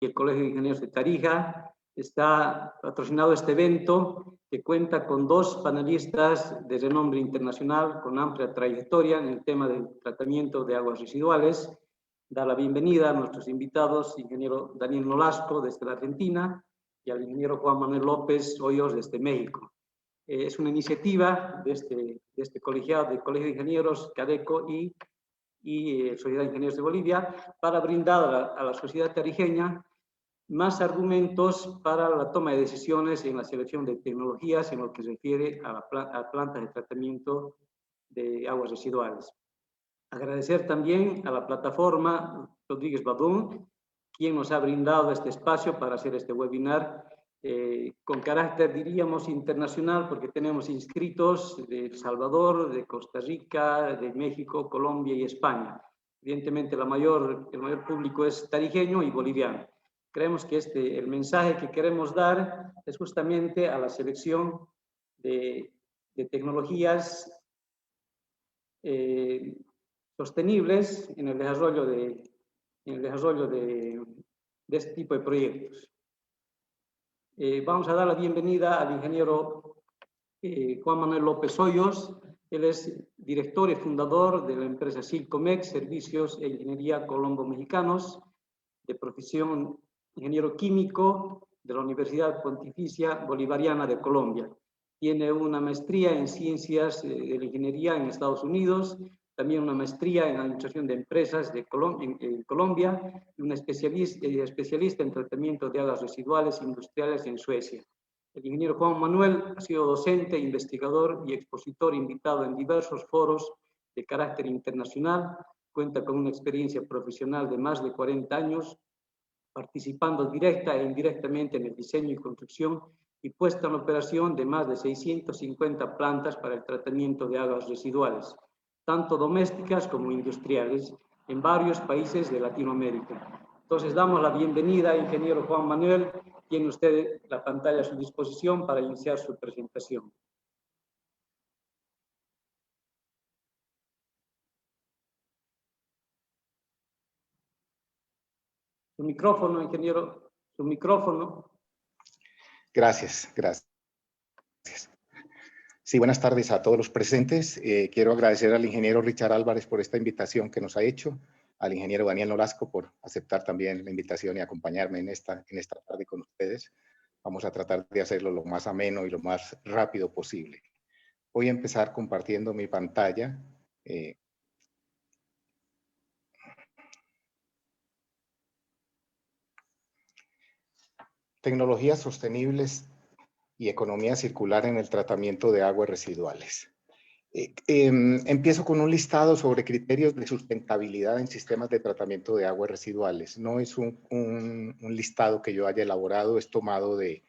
y el Colegio de Ingenieros de Tarija. Está patrocinado este evento que cuenta con 2 panelistas de renombre internacional con amplia trayectoria en el tema del tratamiento de aguas residuales. Da la bienvenida a nuestros invitados, ingeniero Daniel Nolasco desde la Argentina y al ingeniero Juan Manuel López Hoyos desde México. Es una iniciativa de este colegiado, del Colegio de Ingenieros, CADECO y Sociedad de Ingenieros de Bolivia, para brindar a la sociedad tarijeña más argumentos para la toma de decisiones en la selección de tecnologías en lo que se refiere a plantas de tratamiento de aguas residuales. Agradecer también a la plataforma Rodríguez Badún, quien nos ha brindado este espacio para hacer este webinar con carácter, diríamos, internacional, porque tenemos inscritos de El Salvador, de Costa Rica, de México, Colombia y España. Evidentemente, el mayor público es tarijeño y boliviano. Creemos que el mensaje que queremos dar es justamente a la selección de tecnologías sostenibles en el desarrollo de este tipo de proyectos. Vamos a dar la bienvenida al ingeniero Juan Manuel López Hoyos. Él es director y fundador de la empresa Silcomex, Servicios e Ingeniería Colombo Mexicanos, de profesión ingeniero químico de la Universidad Pontificia Bolivariana de Colombia. Tiene una maestría en Ciencias de la Ingeniería en Estados Unidos, también una maestría en Administración de Empresas en Colombia y una especialista en tratamiento de aguas residuales industriales en Suecia. El ingeniero Juan Manuel ha sido docente, investigador y expositor invitado en diversos foros de carácter internacional. Cuenta con una experiencia profesional de más de 40 años, participando directa e indirectamente en el diseño y construcción y puesta en operación de más de 650 plantas para el tratamiento de aguas residuales, tanto domésticas como industriales, en varios países de Latinoamérica. Entonces, damos la bienvenida al ingeniero Juan Manuel. Tiene usted la pantalla a su disposición para iniciar su presentación. Su micrófono, ingeniero, su micrófono. Gracias. Sí, buenas tardes a todos los presentes. Quiero agradecer al ingeniero Richard Álvarez por esta invitación que nos ha hecho, al ingeniero Daniel Nolasco por aceptar también la invitación y acompañarme en esta tarde con ustedes. Vamos a tratar de hacerlo lo más ameno y lo más rápido posible. Voy a empezar compartiendo mi pantalla. Tecnologías sostenibles y economía circular en el tratamiento de aguas residuales. Empiezo con un listado sobre criterios de sustentabilidad en sistemas de tratamiento de aguas residuales. No es un listado que yo haya elaborado, es tomado de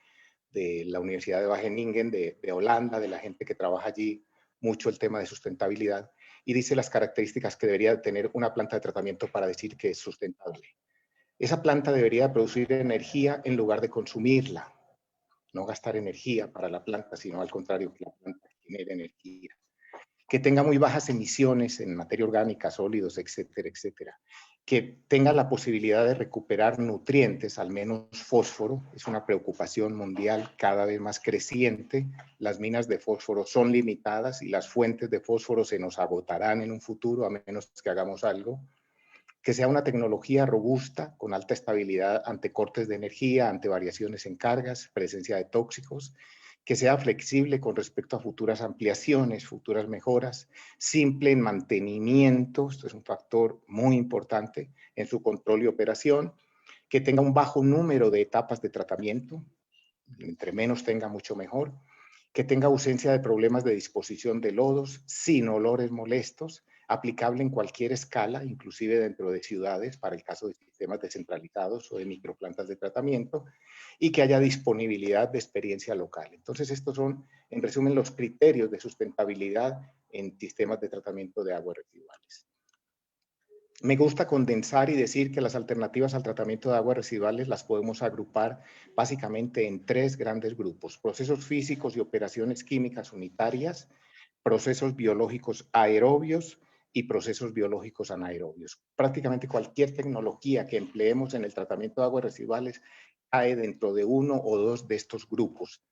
la Universidad de Wageningen, de Holanda, de la gente que trabaja allí mucho el tema de sustentabilidad, y dice las características que debería tener una planta de tratamiento para decir que es sustentable. Esa planta debería producir energía en lugar de consumirla. No gastar energía para la planta, sino al contrario, que la planta genere energía. Que tenga muy bajas emisiones en materia orgánica, sólidos, etcétera, etcétera. Que tenga la posibilidad de recuperar nutrientes, al menos fósforo. Es una preocupación mundial cada vez más creciente. Las minas de fósforo son limitadas y las fuentes de fósforo se nos agotarán en un futuro, a menos que hagamos algo. Que sea una tecnología robusta, con alta estabilidad ante cortes de energía, ante variaciones en cargas, presencia de tóxicos, que sea flexible con respecto a futuras ampliaciones, futuras mejoras, simple en mantenimiento, esto es un factor muy importante en su control y operación, que tenga un bajo número de etapas de tratamiento, entre menos tenga mucho mejor, que tenga ausencia de problemas de disposición de lodos, sin olores molestos, aplicable en cualquier escala, inclusive dentro de ciudades, para el caso de sistemas descentralizados o de microplantas de tratamiento, y que haya disponibilidad de experiencia local. Entonces, estos son, en resumen, los criterios de sustentabilidad en sistemas de tratamiento de aguas residuales. Me gusta condensar y decir que las alternativas al tratamiento de aguas residuales las podemos agrupar básicamente en 3 grandes grupos: procesos físicos y operaciones químicas unitarias, procesos biológicos aerobios y procesos biológicos anaerobios. Prácticamente cualquier tecnología que empleemos en el tratamiento de aguas residuales cae dentro de uno o dos de estos grupos.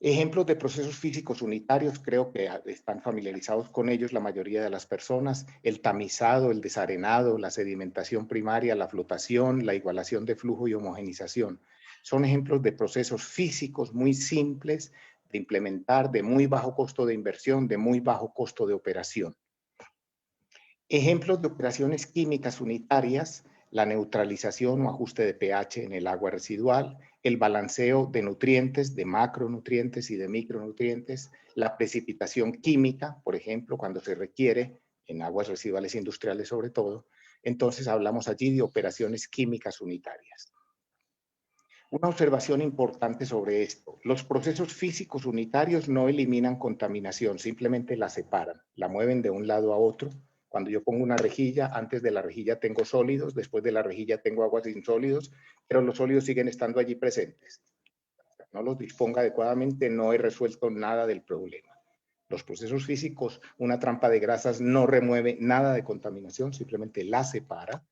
Ejemplos de procesos físicos unitarios, creo que están familiarizados con ellos la mayoría de las personas: el tamizado, el desarenado, la sedimentación primaria, la flotación, la igualación de flujo y homogenización. Son ejemplos de procesos físicos muy simples de implementar, de muy bajo costo de inversión, de muy bajo costo de operación. Ejemplos de operaciones químicas unitarias: la neutralización o ajuste de pH en el agua residual, el balanceo de nutrientes, de macronutrientes y de micronutrientes, la precipitación química, por ejemplo, cuando se requiere, en aguas residuales industriales sobre todo. Entonces hablamos allí de operaciones químicas unitarias. Una observación importante sobre esto: los procesos físicos unitarios no eliminan contaminación, simplemente la separan, la mueven de un lado a otro. Cuando yo pongo una rejilla, antes de la rejilla tengo sólidos, después de la rejilla tengo aguas insólidos, pero los sólidos siguen estando allí presentes. No los disponga adecuadamente, no he resuelto nada del problema. Los procesos físicos, una trampa de grasas no remueve nada de contaminación, simplemente la separa.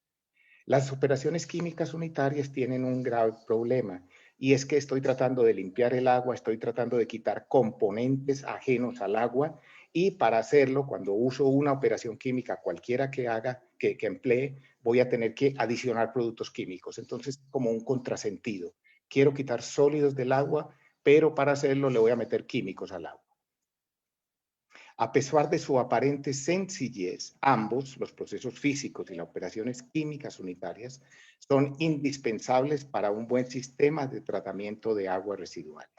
Las operaciones químicas unitarias tienen un grave problema, y es que estoy tratando de limpiar el agua, estoy tratando de quitar componentes ajenos al agua, y para hacerlo, cuando uso una operación química cualquiera que haga, que emplee, voy a tener que adicionar productos químicos. Entonces, como un contrasentido. Quiero quitar sólidos del agua, pero para hacerlo le voy a meter químicos al agua. A pesar de su aparente sencillez, ambos, los procesos físicos y las operaciones químicas unitarias, son indispensables para un buen sistema de tratamiento de aguas residuales.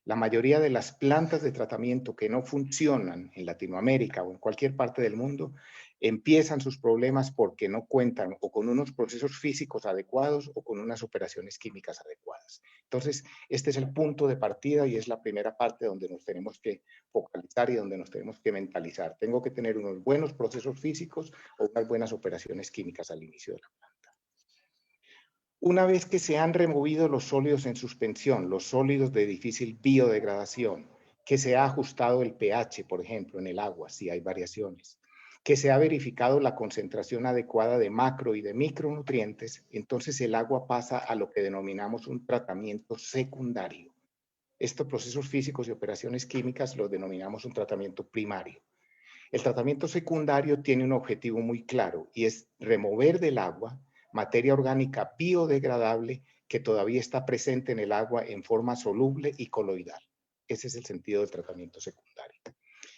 La mayoría de las plantas de tratamiento que no funcionan en Latinoamérica o en cualquier parte del mundo empiezan sus problemas porque no cuentan o con unos procesos físicos adecuados o con unas operaciones químicas adecuadas. Entonces, este es el punto de partida y es la primera parte donde nos tenemos que focalizar y donde nos tenemos que mentalizar. Tengo que tener unos buenos procesos físicos o unas buenas operaciones químicas al inicio de la planta. Una vez que se han removido los sólidos en suspensión, los sólidos de difícil biodegradación, que se ha ajustado el pH, por ejemplo, en el agua, si hay variaciones, que se ha verificado la concentración adecuada de macro y de micronutrientes, entonces el agua pasa a lo que denominamos un tratamiento secundario. Estos procesos físicos y operaciones químicas los denominamos un tratamiento primario. El tratamiento secundario tiene un objetivo muy claro, y es remover del agua materia orgánica biodegradable que todavía está presente en el agua en forma soluble y coloidal. Ese es el sentido del tratamiento secundario.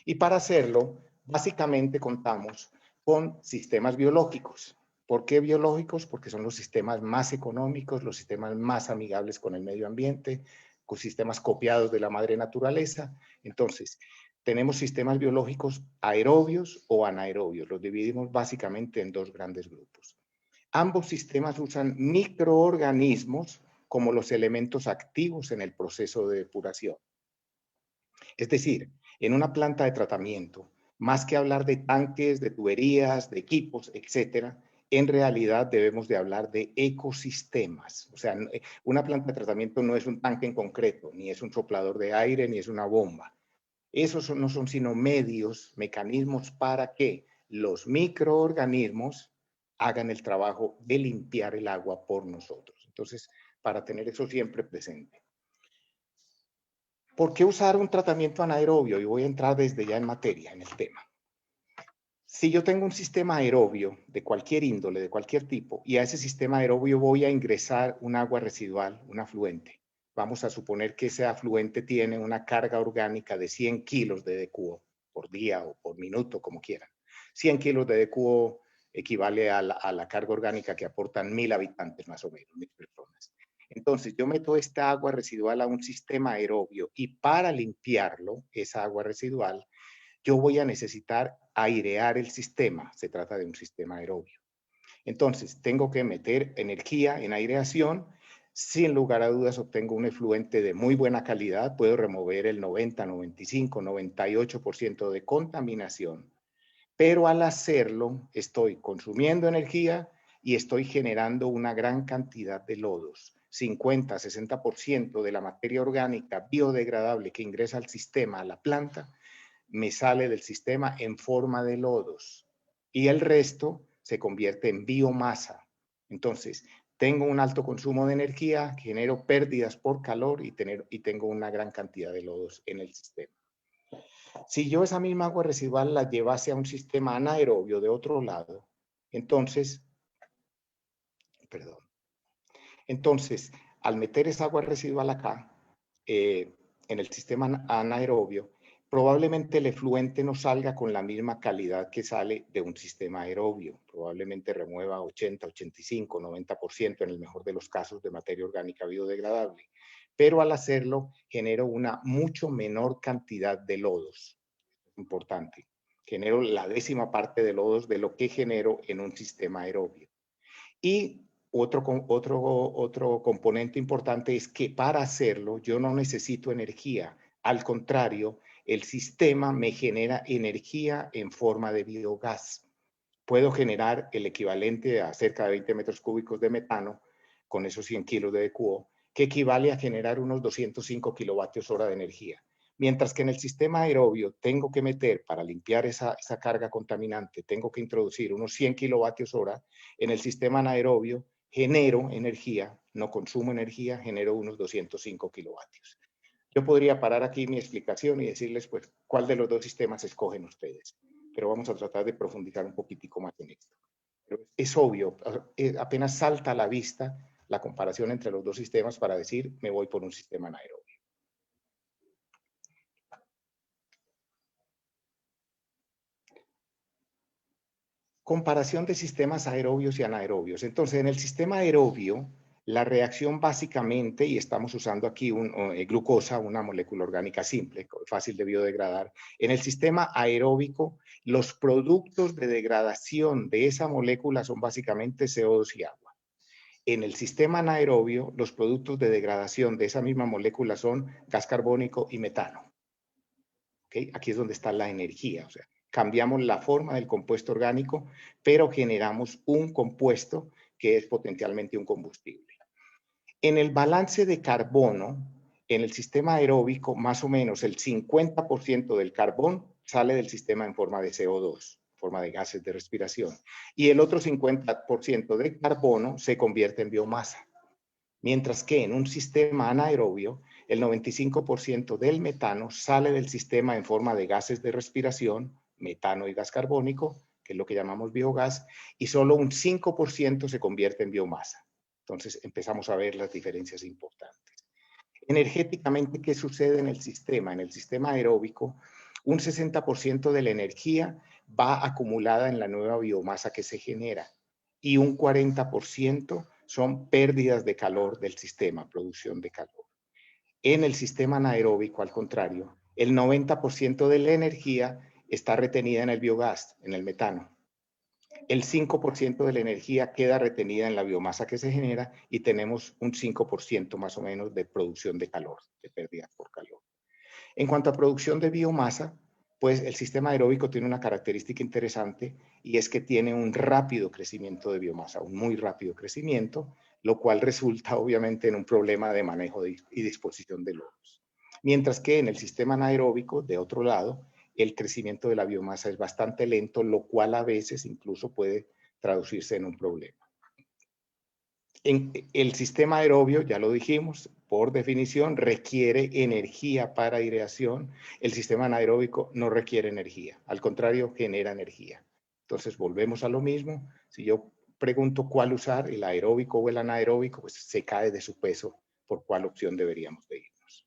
Y para hacerlo, básicamente contamos con sistemas biológicos. ¿Por qué biológicos? Porque son los sistemas más económicos, los sistemas más amigables con el medio ambiente, con sistemas copiados de la madre naturaleza. Entonces, tenemos sistemas biológicos aerobios o anaerobios. Los dividimos básicamente en dos grandes grupos. Ambos sistemas usan microorganismos como los elementos activos en el proceso de depuración. Es decir, en una planta de tratamiento, más que hablar de tanques, de tuberías, de equipos, etcétera, en realidad debemos de hablar de ecosistemas. O sea, una planta de tratamiento no es un tanque en concreto, ni es un soplador de aire, ni es una bomba. Esos no son sino medios, mecanismos para que los microorganismos hagan el trabajo de limpiar el agua por nosotros. Entonces, para tener eso siempre presente. ¿Por qué usar un tratamiento anaerobio? Y voy a entrar desde ya en materia, en el tema. Si yo tengo un sistema aerobio de cualquier índole, de cualquier tipo, y a ese sistema aerobio voy a ingresar un agua residual, un afluente. Vamos a suponer que ese afluente tiene una carga orgánica de 100 kilos de DQO por día o por minuto, como quieran. 100 kilos de DQO equivale a la carga orgánica que aportan 1000 habitantes más o menos, 1000 personas. Entonces, yo meto esta agua residual a un sistema aerobio y para limpiarlo, esa agua residual, yo voy a necesitar airear el sistema. Se trata de un sistema aerobio. Entonces, tengo que meter energía en aireación. Sin lugar a dudas, obtengo un efluente de muy buena calidad. Puedo remover el 90, 95, 98% de contaminación. Pero al hacerlo, estoy consumiendo energía y estoy generando una gran cantidad de lodos. 50, 60% de la materia orgánica biodegradable que ingresa al sistema, a la planta, me sale del sistema en forma de lodos. y el resto se convierte en biomasa. Entonces, tengo un alto consumo de energía, genero pérdidas por calor y tengo una gran cantidad de lodos en el sistema. Si yo esa misma agua residual la llevase a un sistema anaerobio de otro lado, entonces, al meter esa agua residual acá, en el sistema anaerobio, probablemente el efluente no salga con la misma calidad que sale de un sistema aerobio. Probablemente remueva 80, 85, 90% en el mejor de los casos de materia orgánica biodegradable. Pero al hacerlo, genero una mucho menor cantidad de lodos. Importante. Genero la 10ª parte de lodos de lo que genero en un sistema aerobio. Y otro componente importante es que para hacerlo yo no necesito energía. Al contrario, el sistema me genera energía en forma de biogás. Puedo generar el equivalente a cerca de 20 metros cúbicos de metano con esos 100 kilos de DQO, que equivale a generar unos 205 kilovatios hora de energía. Mientras que en el sistema aerobio tengo que meter, para limpiar esa carga contaminante, tengo que introducir unos 100 kilovatios hora. En el sistema anaerobio genero energía, no consumo energía, genero unos 205 kilovatios. Yo podría parar aquí mi explicación y decirles, pues, cuál de los dos sistemas escogen ustedes. Pero vamos a tratar de profundizar un poquitico más en esto. Pero es obvio, apenas salta a la vista la comparación entre los dos sistemas para decir, me voy por un sistema anaerobio. Comparación de sistemas aerobios y anaerobios. Entonces, en el sistema aerobio, la reacción básicamente, y estamos usando aquí glucosa, una molécula orgánica simple, fácil de biodegradar. En el sistema aeróbico, los productos de degradación de esa molécula son básicamente CO2 y agua. En el sistema anaerobio, los productos de degradación de esa misma molécula son gas carbónico y metano. ¿Okay? Aquí es donde está la energía, o sea, cambiamos la forma del compuesto orgánico, pero generamos un compuesto que es potencialmente un combustible. En el balance de carbono, en el sistema aeróbico, más o menos el 50% del carbón sale del sistema en forma de CO2, en forma de gases de respiración, y el otro 50% de carbono se convierte en biomasa. Mientras que en un sistema anaerobio, el 95% del metano sale del sistema en forma de gases de respiración, metano y gas carbónico, que es lo que llamamos biogás, y solo un 5% se convierte en biomasa. Entonces empezamos a ver las diferencias importantes. Energéticamente, ¿qué sucede en el sistema? En el sistema aeróbico, un 60% de la energía va acumulada en la nueva biomasa que se genera y un 40% son pérdidas de calor del sistema, producción de calor. En el sistema anaeróbico, al contrario, el 90% de la energía está retenida en el biogás, en el metano. El 5% de la energía queda retenida en la biomasa que se genera y tenemos un 5% más o menos de producción de calor, de pérdida por calor. En cuanto a producción de biomasa, pues el sistema aeróbico tiene una característica interesante y es que tiene un rápido crecimiento de biomasa, un muy rápido crecimiento, lo cual resulta obviamente en un problema de manejo y disposición de lodos. Mientras que en el sistema anaeróbico, de otro lado, el crecimiento de la biomasa es bastante lento, lo cual a veces incluso puede traducirse en un problema. En el sistema aerobio, ya lo dijimos, por definición requiere energía para aireación. El sistema anaeróbico no requiere energía, al contrario, genera energía. Entonces volvemos a lo mismo. Si yo pregunto cuál usar, el aeróbico o el anaeróbico, pues se cae de su peso por cuál opción deberíamos de irnos.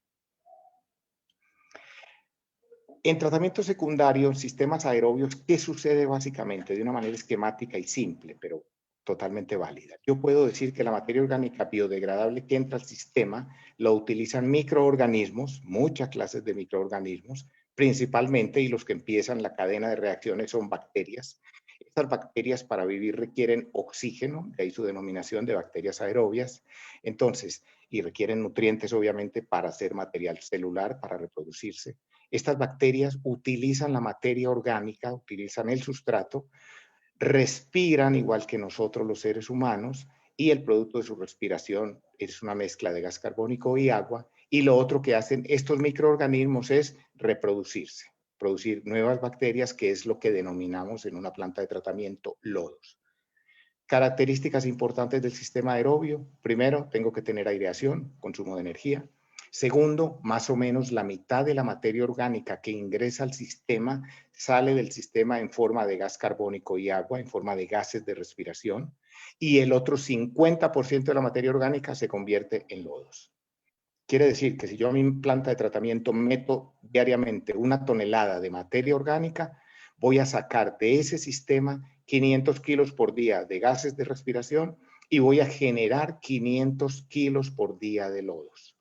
En tratamiento secundario, en sistemas aerobios, ¿qué sucede básicamente? De una manera esquemática y simple, pero totalmente válida. Yo puedo decir que la materia orgánica biodegradable que entra al sistema lo utilizan microorganismos, muchas clases de microorganismos, principalmente, y los que empiezan la cadena de reacciones son bacterias. Estas bacterias para vivir requieren oxígeno, de ahí su denominación de bacterias aerobias, entonces, y requieren nutrientes obviamente para hacer material celular, para reproducirse. Estas bacterias utilizan la materia orgánica, utilizan el sustrato, respiran igual que nosotros los seres humanos y el producto de su respiración es una mezcla de gas carbónico y agua y lo otro que hacen estos microorganismos es reproducirse. producir nuevas bacterias, que es lo que denominamos en una planta de tratamiento lodos. Características importantes del sistema aerobio. Primero, tengo que tener aireación, consumo de energía. Segundo, más o menos la mitad de la materia orgánica que ingresa al sistema sale del sistema en forma de gas carbónico y agua, en forma de gases de respiración, y el otro 50% de la materia orgánica se convierte en lodos. Quiere decir que si yo a mi planta de tratamiento meto diariamente 1 tonelada de materia orgánica, voy a sacar de ese sistema 500 kilos por día de gases de respiración y voy a generar 500 kilos por día de lodos.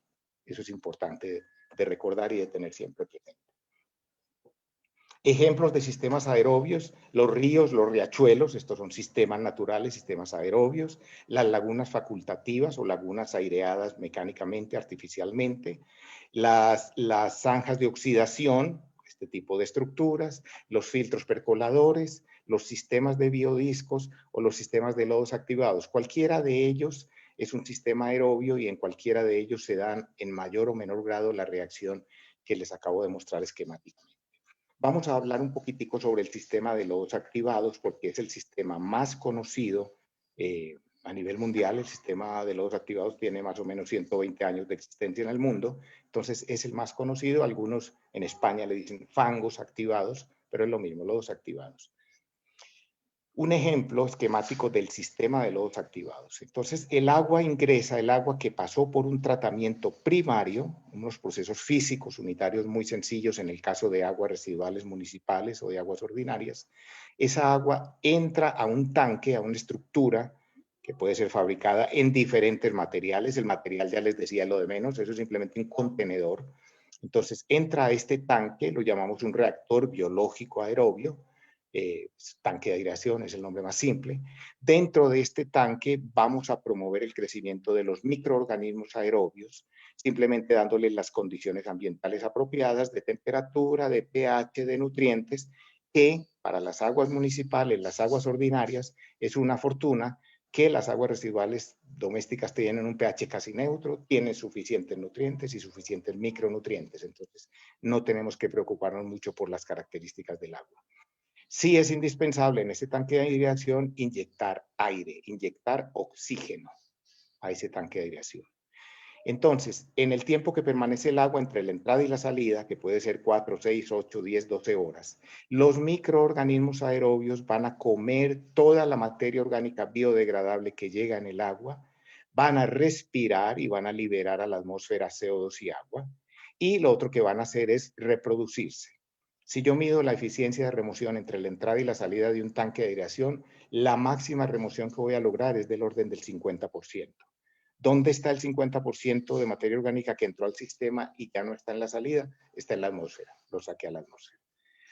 Eso es importante de recordar y de tener siempre presente. Ejemplos de sistemas aerobios: los ríos, los riachuelos, estos son sistemas naturales, sistemas aerobios; las lagunas facultativas o lagunas aireadas mecánicamente, artificialmente; las zanjas de oxidación, este tipo de estructuras; los filtros percoladores; los sistemas de biodiscos o los sistemas de lodos activados. Cualquiera de ellos es un sistema aerobio y en cualquiera de ellos se dan en mayor o menor grado la reacción que les acabo de mostrar esquemáticamente. Vamos a hablar un poquitico sobre el sistema de lodos activados porque es el sistema más conocido a nivel mundial. El sistema de lodos activados tiene más o menos 120 años de existencia en el mundo, entonces es el más conocido. Algunos en España le dicen fangos activados, pero es lo mismo, lodos activados. Un ejemplo esquemático del sistema de lodos activados. Entonces, el agua ingresa, el agua que pasó por un tratamiento primario, unos procesos físicos unitarios muy sencillos en el caso de aguas residuales municipales o de aguas ordinarias. Esa agua entra a un tanque, a una estructura que puede ser fabricada en diferentes materiales. El material ya les decía lo de menos, eso es simplemente un contenedor. Entonces, entra a este tanque, lo llamamos un reactor biológico aerobio. Tanque de aireación es el nombre más simple. Dentro de este tanque vamos a promover el crecimiento de los microorganismos aerobios, simplemente dándoles las condiciones ambientales apropiadas de temperatura, de pH, de nutrientes, que para las aguas municipales, las aguas ordinarias, es una fortuna que las aguas residuales domésticas tienen un pH casi neutro, tienen suficientes nutrientes y suficientes micronutrientes. Entonces, no tenemos que preocuparnos mucho por las características del agua. Sí es indispensable en ese tanque de aireación inyectar aire, inyectar oxígeno a ese tanque de aireación. Entonces, en el tiempo que permanece el agua entre la entrada y la salida, que puede ser 4, 6, 8, 10, 12 horas, los microorganismos aerobios van a comer toda la materia orgánica biodegradable que llega en el agua, van a respirar y van a liberar a la atmósfera CO2 y agua, y lo otro que van a hacer es reproducirse. Si yo mido la eficiencia de remoción entre la entrada y la salida de un tanque de aireación, la máxima remoción que voy a lograr es del orden del 50%. ¿Dónde está el 50% de materia orgánica que entró al sistema y ya no está en la salida? Está en la atmósfera, lo saqué a la atmósfera.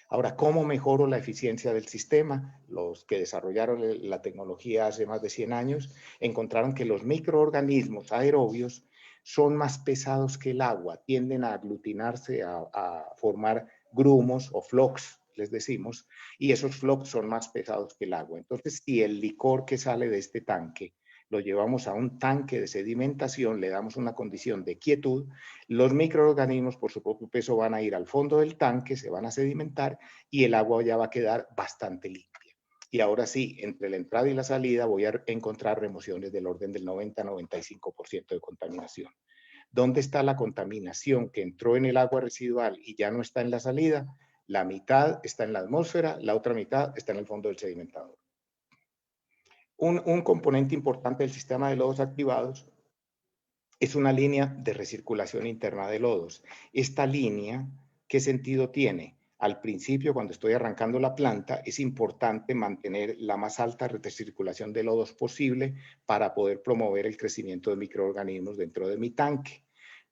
Ahora, ¿cómo mejoro la eficiencia del sistema? Los que desarrollaron la tecnología hace más de 100 años encontraron que los microorganismos aerobios son más pesados que el agua, tienden a aglutinarse, a formar grumos o flocs, les decimos, y esos flocs son más pesados que el agua. Entonces, si el licor que sale de este tanque lo llevamos a un tanque de sedimentación, le damos una condición de quietud, los microorganismos por su propio peso van a ir al fondo del tanque, se van a sedimentar y el agua ya va a quedar bastante limpia. Y ahora sí, entre la entrada y la salida voy a encontrar remociones del orden del 90-95% de contaminación. ¿Dónde está la contaminación que entró en el agua residual y ya no está en la salida? La mitad está en la atmósfera, la otra mitad está en el fondo del sedimentador. Un componente importante del sistema de lodos activados es una línea de recirculación interna de lodos. Esta línea, ¿qué sentido tiene? Al principio, cuando estoy arrancando la planta, es importante mantener la más alta recirculación de lodos posible para poder promover el crecimiento de microorganismos dentro de mi tanque.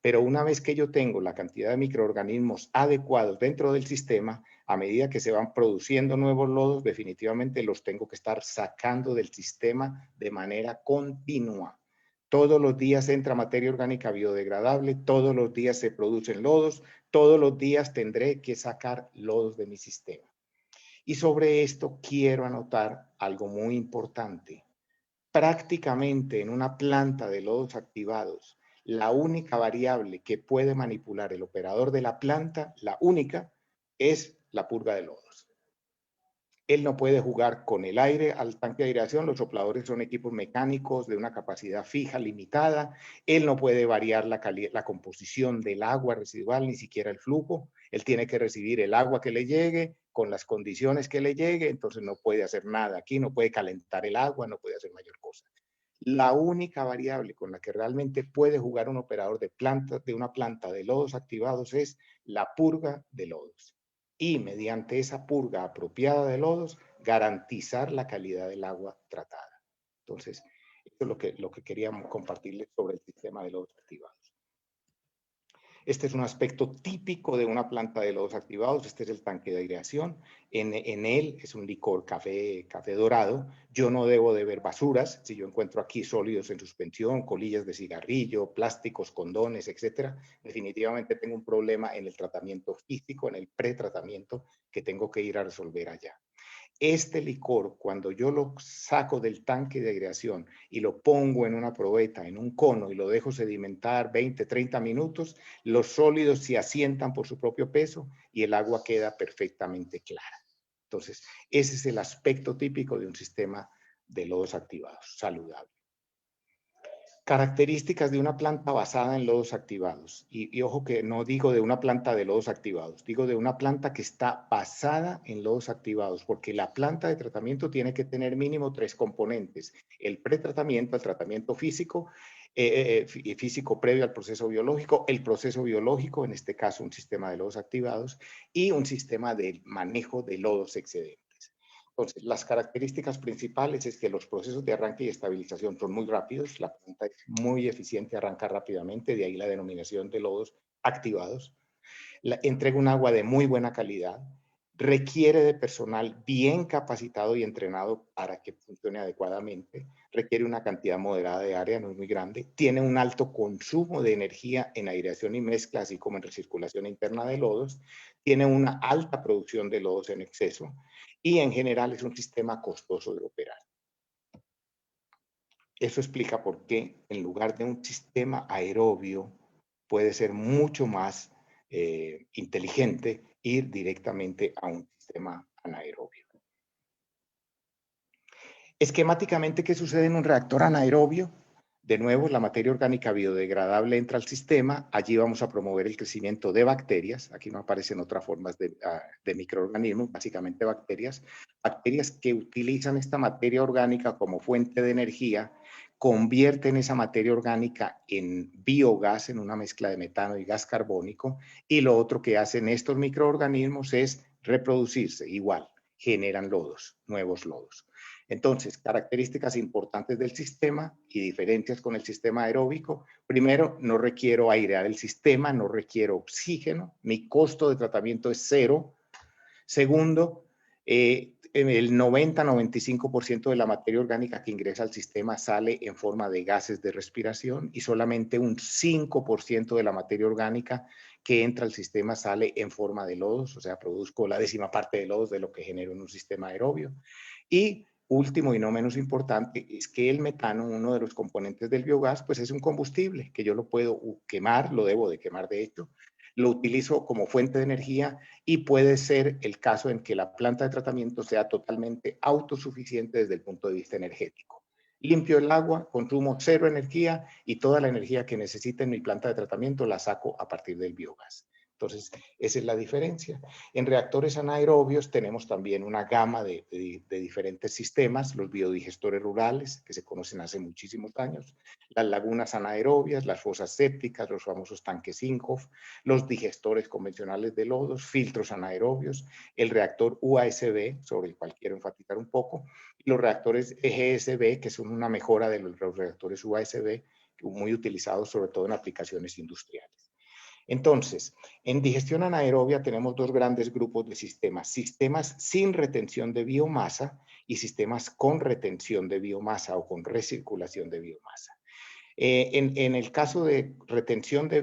Pero una vez que yo tengo la cantidad de microorganismos adecuados dentro del sistema, a medida que se van produciendo nuevos lodos, definitivamente los tengo que estar sacando del sistema de manera continua. Todos los días entra materia orgánica biodegradable, todos los días se producen lodos, todos los días tendré que sacar lodos de mi sistema. Y sobre esto quiero anotar algo muy importante. Prácticamente en una planta de lodos activados, la única variable que puede manipular el operador de la planta, la única, es la purga de lodos. Él no puede jugar con el aire al tanque de aireación, los sopladores son equipos mecánicos de una capacidad fija, limitada. Él no puede variar la composición del agua residual, ni siquiera el flujo. Él tiene que recibir el agua que le llegue, con las condiciones que le llegue, entonces no puede hacer nada aquí, no puede calentar el agua, no puede hacer mayor cosa. La única variable con la que realmente puede jugar un operador de una planta de lodos activados es la purga de lodos. Y mediante esa purga apropiada de lodos, garantizar la calidad del agua tratada. Entonces, esto es lo que queríamos compartirles sobre el sistema de lodos activados. Este es un aspecto típico de una planta de lodos activados. Este es el tanque de aireación. En él es un licor café dorado. Yo no debo de ver basuras. Si yo encuentro aquí sólidos en suspensión, colillas de cigarrillo, plásticos, condones, etcétera, definitivamente tengo un problema en el tratamiento físico, en el pretratamiento que tengo que ir a resolver allá. Este licor, cuando yo lo saco del tanque de aireación y lo pongo en una probeta, en un cono, y lo dejo sedimentar 20, 30 minutos, los sólidos se asientan por su propio peso y el agua queda perfectamente clara. Entonces, ese es el aspecto típico de un sistema de lodos activados, saludable. Características de una planta basada en lodos activados. Y ojo que no digo de una planta de lodos activados, digo de una planta que está basada en lodos activados, porque la planta de tratamiento tiene que tener mínimo 3 componentes. El pretratamiento, el tratamiento físico, físico previo al proceso biológico, el proceso biológico, en este caso un sistema de lodos activados, y un sistema de manejo de lodos excedentes. Entonces, las características principales es que los procesos de arranque y estabilización son muy rápidos, la planta es muy eficiente, arranca rápidamente, de ahí la denominación de lodos activados. Entrega un agua de muy buena calidad, requiere de personal bien capacitado y entrenado para que funcione adecuadamente, requiere una cantidad moderada de área, no es muy grande, tiene un alto consumo de energía en aireación y mezcla, así como en recirculación interna de lodos, tiene una alta producción de lodos en exceso y en general es un sistema costoso de operar. Eso explica por qué en lugar de un sistema aerobio puede ser mucho más inteligente ir directamente a un sistema anaerobio. Esquemáticamente, ¿qué sucede en un reactor anaerobio? De nuevo, la materia orgánica biodegradable entra al sistema, allí vamos a promover el crecimiento de bacterias, aquí no aparecen otras formas de microorganismos, básicamente bacterias que utilizan esta materia orgánica como fuente de energía, convierten esa materia orgánica en biogás, en una mezcla de metano y gas carbónico, y lo otro que hacen estos microorganismos es reproducirse, igual, generan lodos, nuevos lodos. Entonces, características importantes del sistema y diferencias con el sistema aeróbico. Primero, no requiero airear el sistema, no requiero oxígeno, mi costo de tratamiento es 0. Segundo, el 90-95% de la materia orgánica que ingresa al sistema sale en forma de gases de respiración y solamente un 5% de la materia orgánica que entra al sistema sale en forma de lodos, o sea, produzco la 10ª parte de lodos de lo que genero en un sistema aerobio. Y último y no menos importante es que el metano, uno de los componentes del biogás, pues es un combustible que yo lo puedo quemar, lo debo de quemar de hecho, lo utilizo como fuente de energía y puede ser el caso en que la planta de tratamiento sea totalmente autosuficiente desde el punto de vista energético. Limpio el agua, consumo 0 energía y toda la energía que necesite en mi planta de tratamiento la saco a partir del biogás. Entonces, esa es la diferencia. En reactores anaerobios tenemos también una gama de diferentes sistemas, los biodigestores rurales, que se conocen hace muchísimos años, las lagunas anaerobias, las fosas sépticas, los famosos tanques Inhofe, los digestores convencionales de lodos, filtros anaerobios, el reactor UASB, sobre el cual quiero enfatizar un poco, y los reactores EGSB, que son una mejora de los reactores UASB, muy utilizados sobre todo en aplicaciones industriales. Entonces, en digestión anaerobia tenemos 2 grandes grupos de sistemas, sistemas sin retención de biomasa y sistemas con retención de biomasa o con recirculación de biomasa. En el caso de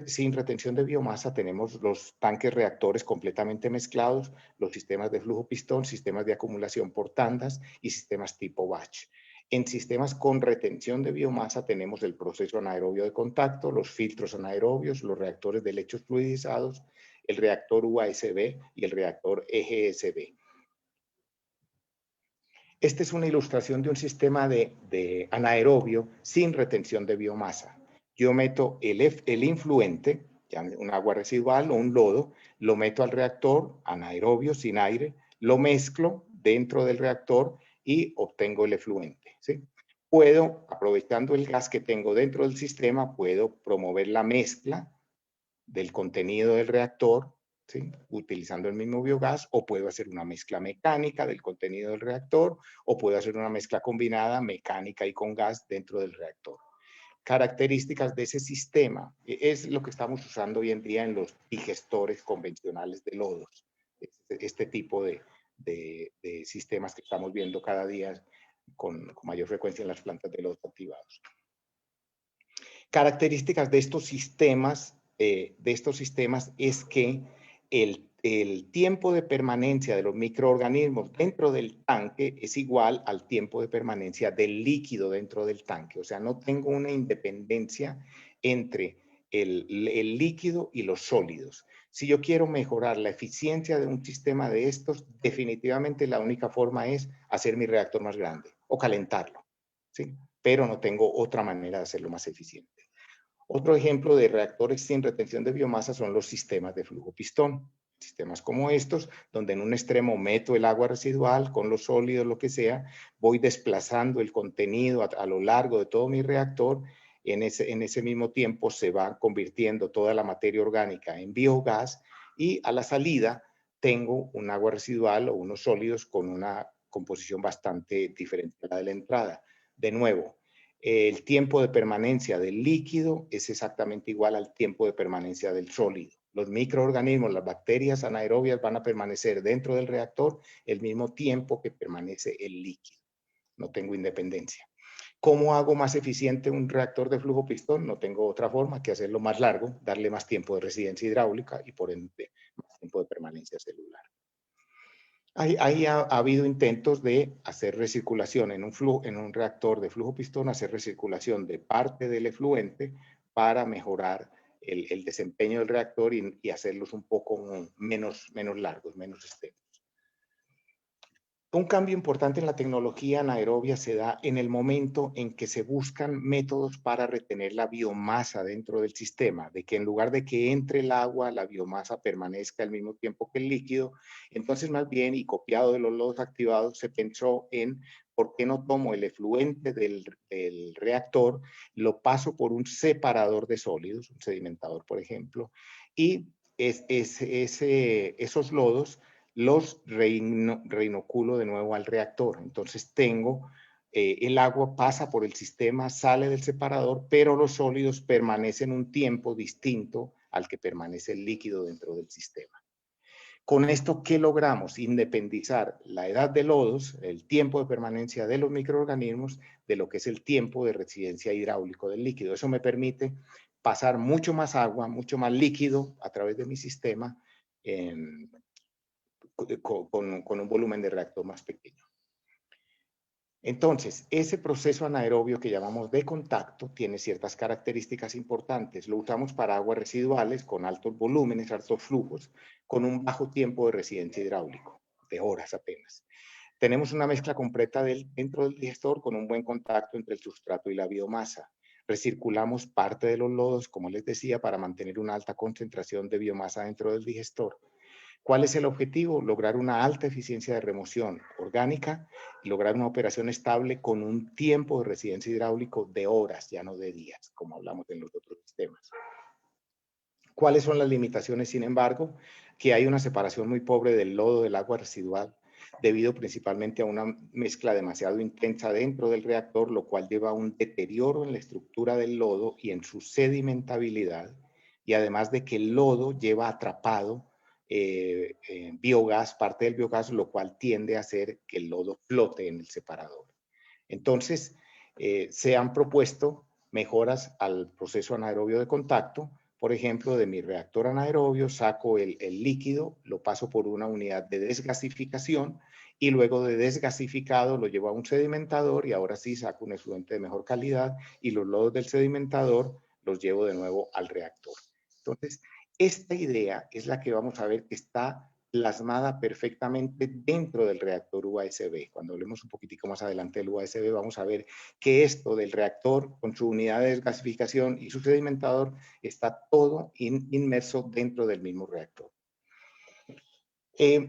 sin retención de biomasa tenemos los tanques reactores completamente mezclados, los sistemas de flujo pistón, sistemas de acumulación por tandas y sistemas tipo batch. En sistemas con retención de biomasa tenemos el proceso anaerobio de contacto, los filtros anaerobios, los reactores de lechos fluidizados, el reactor UASB y el reactor EGSB. Esta es una ilustración de un sistema de anaerobio sin retención de biomasa. Yo meto el influente, un agua residual o un lodo, lo meto al reactor anaerobio sin aire, lo mezclo dentro del reactor y obtengo el efluente, ¿sí? Puedo, aprovechando el gas que tengo dentro del sistema, puedo promover la mezcla del contenido del reactor, ¿sí? Utilizando el mismo biogás, o puedo hacer una mezcla mecánica del contenido del reactor, o puedo hacer una mezcla combinada mecánica y con gas dentro del reactor. Características de ese sistema es lo que estamos usando hoy en día en los digestores convencionales de lodos. Este tipo de sistemas que estamos viendo cada día con mayor frecuencia en las plantas de lodos activados. Características de estos sistemas es que el tiempo de permanencia de los microorganismos dentro del tanque es igual al tiempo de permanencia del líquido dentro del tanque. O sea, no tengo una independencia entre el líquido y los sólidos. Si yo quiero mejorar la eficiencia de un sistema de estos, definitivamente la única forma es hacer mi reactor más grande o calentarlo, ¿sí? Pero no tengo otra manera de hacerlo más eficiente. Otro ejemplo de reactores sin retención de biomasa son los sistemas de flujo pistón. Sistemas como estos, donde en un extremo meto el agua residual con los sólidos, lo que sea, voy desplazando el contenido a lo largo de todo mi reactor. En ese mismo tiempo se va convirtiendo toda la materia orgánica en biogás y a la salida tengo un agua residual o unos sólidos con una composición bastante diferente a la de la entrada. De nuevo, el tiempo de permanencia del líquido es exactamente igual al tiempo de permanencia del sólido. Los microorganismos, las bacterias anaerobias van a permanecer dentro del reactor el mismo tiempo que permanece el líquido. No tengo independencia. ¿Cómo hago más eficiente un reactor de flujo pistón? No tengo otra forma que hacerlo más largo, darle más tiempo de residencia hidráulica y por ende más tiempo de permanencia celular. Ahí ha habido intentos de hacer recirculación en un reactor de flujo pistón, hacer recirculación de parte del efluente para mejorar el desempeño del reactor y hacerlos un poco menos largos, menos extensos. Un cambio importante en la tecnología anaerobia se da en el momento en que se buscan métodos para retener la biomasa dentro del sistema, de que en lugar de que entre el agua, la biomasa permanezca al mismo tiempo que el líquido. Entonces, más bien, y copiado de los lodos activados, se pensó en por qué no tomo el efluente del reactor, lo paso por un separador de sólidos, un sedimentador, por ejemplo, y esos lodos los reinoculo de nuevo al reactor. Entonces tengo, el agua pasa por el sistema, sale del separador, pero los sólidos permanecen un tiempo distinto al que permanece el líquido dentro del sistema. Con esto, ¿qué logramos? Independizar la edad de lodos, el tiempo de permanencia de los microorganismos, de lo que es el tiempo de residencia hidráulico del líquido. Eso me permite pasar mucho más agua, mucho más líquido a través de mi sistema, con un volumen de reactor más pequeño. Entonces, ese proceso anaerobio que llamamos de contacto tiene ciertas características importantes. Lo usamos para aguas residuales con altos volúmenes, altos flujos, con un bajo tiempo de residencia hidráulico, de horas apenas. Tenemos una mezcla completa dentro del digestor con un buen contacto entre el sustrato y la biomasa. Recirculamos parte de los lodos, como les decía, para mantener una alta concentración de biomasa dentro del digestor. ¿Cuál es el objetivo? Lograr una alta eficiencia de remoción orgánica y lograr una operación estable con un tiempo de residencia hidráulico de horas, ya no de días, como hablamos en los otros sistemas. ¿Cuáles son las limitaciones, sin embargo? Que hay una separación muy pobre del lodo del agua residual, debido principalmente a una mezcla demasiado intensa dentro del reactor, lo cual lleva a un deterioro en la estructura del lodo y en su sedimentabilidad, y además de que el lodo lleva atrapado biogás, parte del biogás, lo cual tiende a hacer que el lodo flote en el separador. Entonces, se han propuesto mejoras al proceso anaerobio de contacto. Por ejemplo, de mi reactor anaerobio saco el líquido, lo paso por una unidad de desgasificación y luego de desgasificado lo llevo a un sedimentador y ahora sí saco un efluente de mejor calidad y los lodos del sedimentador los llevo de nuevo al reactor. Entonces, Esta idea es la que vamos a ver que está plasmada perfectamente dentro del reactor UASB. Cuando hablemos un poquitico más adelante del UASB, vamos a ver que esto del reactor con su unidad de desgasificación y su sedimentador está todo inmerso dentro del mismo reactor.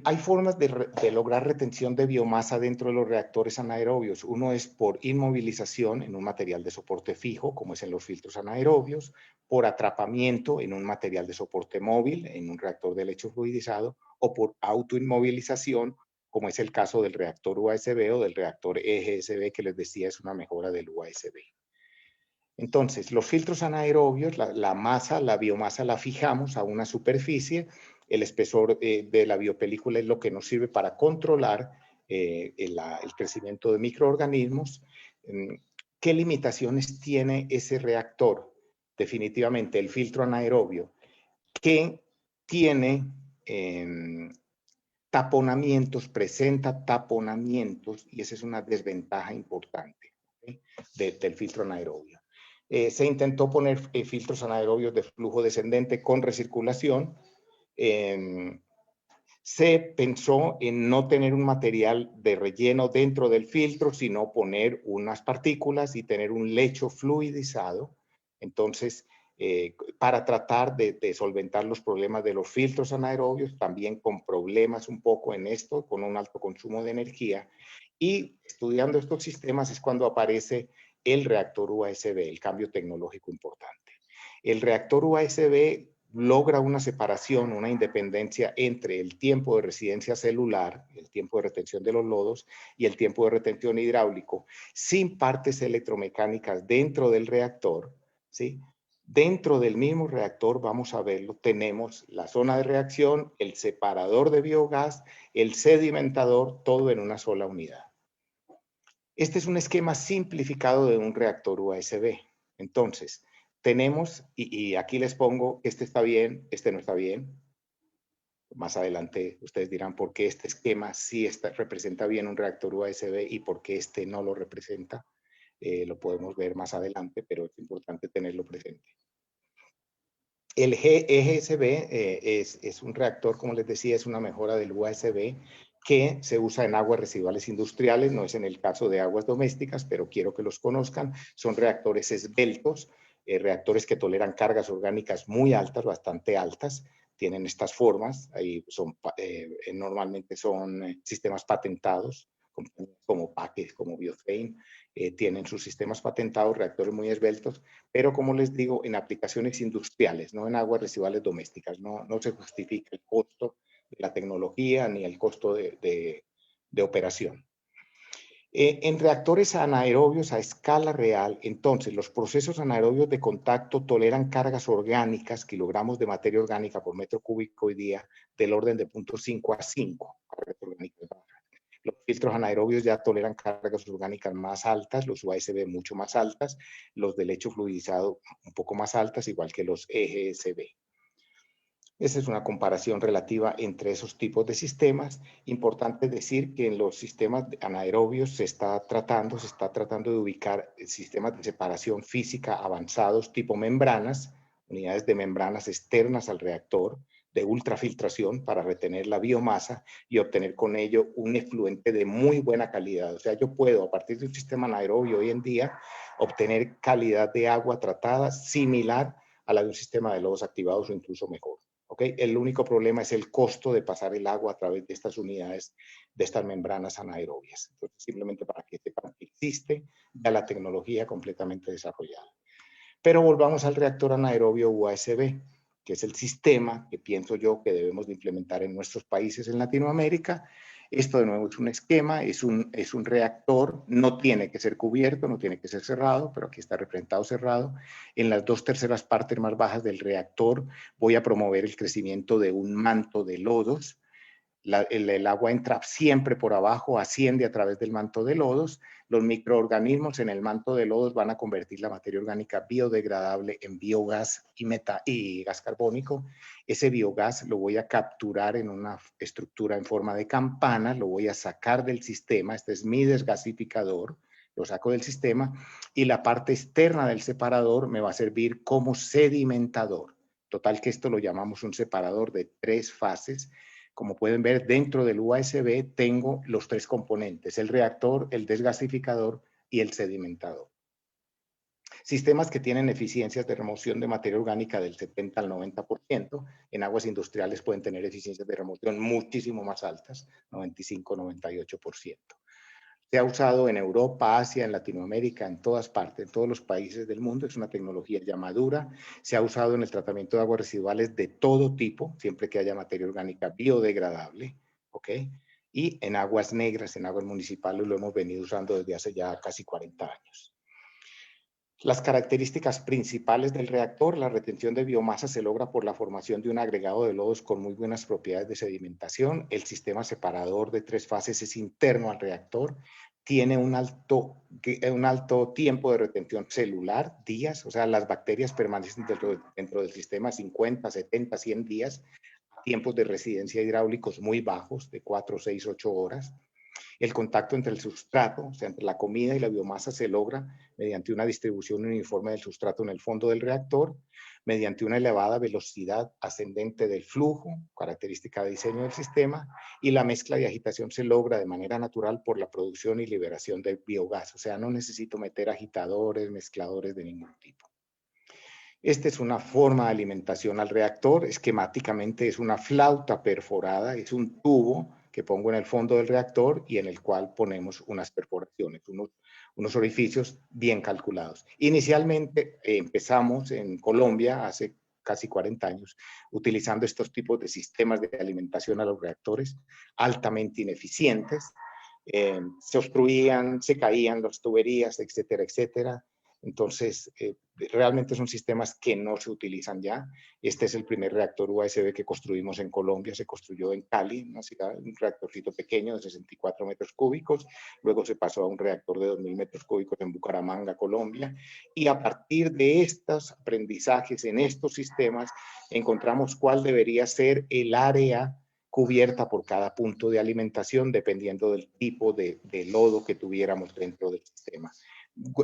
Hay formas de lograr retención de biomasa dentro de los reactores anaerobios. Uno es por inmovilización en un material de soporte fijo, como es en los filtros anaerobios, por atrapamiento en un material de soporte móvil, en un reactor de lecho fluidizado, o por autoinmovilización, como es el caso del reactor UASB o del reactor EGSB, que les decía es una mejora del UASB. Entonces, los filtros anaerobios, la biomasa la fijamos a una superficie. El espesor de la biopelícula es lo que nos sirve para controlar el crecimiento de microorganismos. ¿Qué limitaciones tiene ese reactor? Definitivamente el filtro anaerobio, que tiene taponamientos, presenta taponamientos, y esa es una desventaja importante, ¿okay? Del filtro anaerobio. Se intentó poner filtros anaerobios de flujo descendente con recirculación. Se pensó en no tener un material de relleno dentro del filtro, sino poner unas partículas y tener un lecho fluidizado. Entonces, para tratar de solventar los problemas de los filtros anaerobios, también con problemas un poco en esto, con un alto consumo de energía. Y estudiando estos sistemas es cuando aparece el reactor UASB, el cambio tecnológico importante. El reactor UASB logra una separación, una independencia entre el tiempo de residencia celular, el tiempo de retención de los lodos, y el tiempo de retención hidráulico, sin partes electromecánicas dentro del reactor, ¿sí? Dentro del mismo reactor, vamos a verlo, tenemos la zona de reacción, el separador de biogás, el sedimentador, todo en una sola unidad. Este es un esquema simplificado de un reactor UASB. Entonces, tenemos, y aquí les pongo, este está bien, este no está bien. Más adelante ustedes dirán por qué este esquema sí representa bien un reactor UASB y por qué este no lo representa. Lo podemos ver más adelante, pero es importante tenerlo presente. El EGSB es un reactor, como les decía, es una mejora del UASB que se usa en aguas residuales industriales, no es en el caso de aguas domésticas, pero quiero que los conozcan. Son reactores esbeltos, reactores que toleran cargas orgánicas muy altas, bastante altas, tienen estas formas, ahí normalmente son sistemas patentados, como Package, como Biotrain, tienen sus sistemas patentados, reactores muy esbeltos, pero como les digo, en aplicaciones industriales, no en aguas residuales domésticas, no se justifica el costo de la tecnología ni el costo de operación. En reactores anaerobios a escala real, entonces, los procesos anaerobios de contacto toleran cargas orgánicas, kilogramos de materia orgánica por metro cúbico hoy día, del orden de 0.5 a 5. Los filtros anaerobios ya toleran cargas orgánicas más altas, los UASB mucho más altas, los de lecho fluidizado un poco más altas, igual que los EGSB. Esa es una comparación relativa entre esos tipos de sistemas. Importante decir que en los sistemas anaerobios se está tratando de ubicar sistemas de separación física avanzados tipo membranas, unidades de membranas externas al reactor, de ultrafiltración para retener la biomasa y obtener con ello un efluente de muy buena calidad. O sea, yo puedo, a partir de un sistema anaerobio hoy en día, obtener calidad de agua tratada similar a la de un sistema de lodos activados o incluso mejor. ¿Okay? El único problema es el costo de pasar el agua a través de estas unidades, de estas membranas anaerobias. Entonces, simplemente para que sepan que existe ya la tecnología completamente desarrollada. Pero volvamos al reactor anaerobio UASB, que es el sistema que pienso yo que debemos de implementar en nuestros países en Latinoamérica. Esto de nuevo es un esquema, es un reactor, no tiene que ser cubierto, no tiene que ser cerrado, pero aquí está representado cerrado. En las 2/3 partes más bajas del reactor voy a promover el crecimiento de un manto de lodos. El agua entra siempre por abajo, asciende a través del manto de lodos. Los microorganismos en el manto de lodos van a convertir la materia orgánica biodegradable en biogás y gas carbónico. Ese biogás lo voy a capturar en una estructura en forma de campana, lo voy a sacar del sistema. Este es mi desgasificador, lo saco del sistema y la parte externa del separador me va a servir como sedimentador. Total que esto lo llamamos un separador de 3 fases. Como pueden ver, dentro del USB tengo los 3 componentes, el reactor, el desgasificador y el sedimentador. Sistemas que tienen eficiencias de remoción de materia orgánica del 70 al 90%. En aguas industriales pueden tener eficiencias de remoción muchísimo más altas, 95-98%. Se ha usado en Europa, Asia, en Latinoamérica, en todas partes, en todos los países del mundo. Es una tecnología ya madura. Se ha usado en el tratamiento de aguas residuales de todo tipo, siempre que haya materia orgánica biodegradable, ¿ok? Y en aguas negras, en aguas municipales, lo hemos venido usando desde hace ya casi 40 años. Las características principales del reactor: la retención de biomasa se logra por la formación de un agregado de lodos con muy buenas propiedades de sedimentación. El sistema separador de 3 fases es interno al reactor. Tiene un alto tiempo de retención celular, días, o sea, las bacterias permanecen dentro del sistema 50, 70, 100 días, tiempos de residencia hidráulicos muy bajos, de 4, 6, 8 horas. El contacto entre el sustrato, o sea, entre la comida y la biomasa, se logra mediante una distribución uniforme del sustrato en el fondo del reactor, mediante una elevada velocidad ascendente del flujo, característica de diseño del sistema, y la mezcla de agitación se logra de manera natural por la producción y liberación de biogás. O sea, no necesito meter agitadores, mezcladores de ningún tipo. Esta es una forma de alimentación al reactor. Esquemáticamente es una flauta perforada, es un tubo que pongo en el fondo del reactor y en el cual ponemos unas perforaciones, unos orificios bien calculados. Inicialmente empezamos en Colombia hace casi 40 años utilizando estos tipos de sistemas de alimentación a los reactores altamente ineficientes. Se obstruían, se caían las tuberías, etcétera, etcétera. Entonces, realmente son sistemas que no se utilizan ya. Este es el primer reactor USB que construimos en Colombia. Se construyó en Cali, una ciudad, un reactorcito pequeño de 64 metros cúbicos. Luego se pasó a un reactor de 2.000 metros cúbicos en Bucaramanga, Colombia. Y a partir de estos aprendizajes en estos sistemas, encontramos cuál debería ser el área cubierta por cada punto de alimentación, dependiendo del tipo de lodo que tuviéramos dentro del sistema.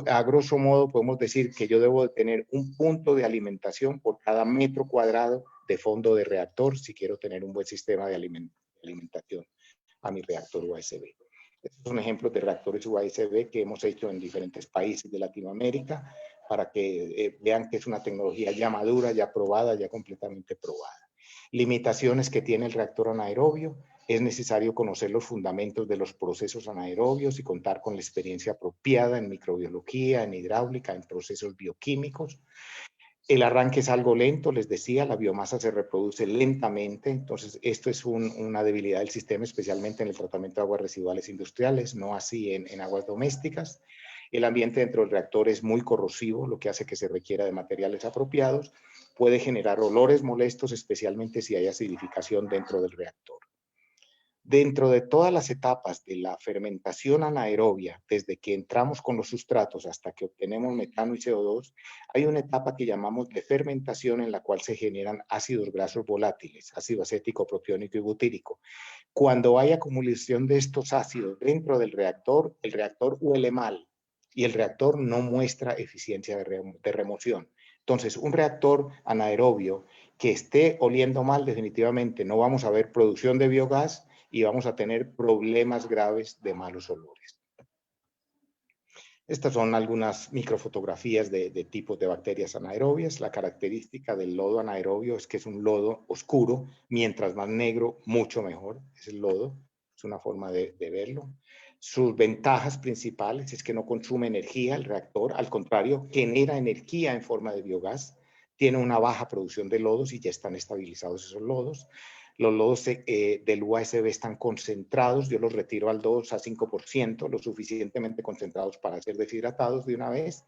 A grosso modo podemos decir que yo debo de tener un punto de alimentación por cada metro cuadrado de fondo de reactor si quiero tener un buen sistema de alimentación a mi reactor USB. Estos son ejemplos de reactores USB que hemos hecho en diferentes países de Latinoamérica para que vean que es una tecnología ya madura, ya probada, ya completamente probada. Limitaciones que tiene el reactor anaerobio: es necesario conocer los fundamentos de los procesos anaerobios y contar con la experiencia apropiada en microbiología, en hidráulica, en procesos bioquímicos. El arranque es algo lento, les decía, la biomasa se reproduce lentamente, entonces esto es una debilidad del sistema, especialmente en el tratamiento de aguas residuales industriales, no así en aguas domésticas. El ambiente dentro del reactor es muy corrosivo, lo que hace que se requiera de materiales apropiados. Puede generar olores molestos, especialmente si hay acidificación dentro del reactor. Dentro de todas las etapas de la fermentación anaerobia, desde que entramos con los sustratos hasta que obtenemos metano y CO2, hay una etapa que llamamos de fermentación en la cual se generan ácidos grasos volátiles, ácido acético, propiónico y butírico. Cuando hay acumulación de estos ácidos dentro del reactor, el reactor huele mal y el reactor no muestra eficiencia de remoción. Entonces, un reactor anaerobio que esté oliendo mal, definitivamente no vamos a ver producción de biogás y vamos a tener problemas graves de malos olores. Estas son algunas microfotografías de tipos de bacterias anaerobias. La característica del lodo anaerobio es que es un lodo oscuro, mientras más negro, mucho mejor es el lodo. Es una forma de verlo. Sus ventajas principales es que no consume energía el reactor, al contrario, genera energía en forma de biogás, tiene una baja producción de lodos y ya están estabilizados esos lodos. Los lodos del USB están concentrados, yo los retiro al 2 a 5%, lo suficientemente concentrados para ser deshidratados de una vez.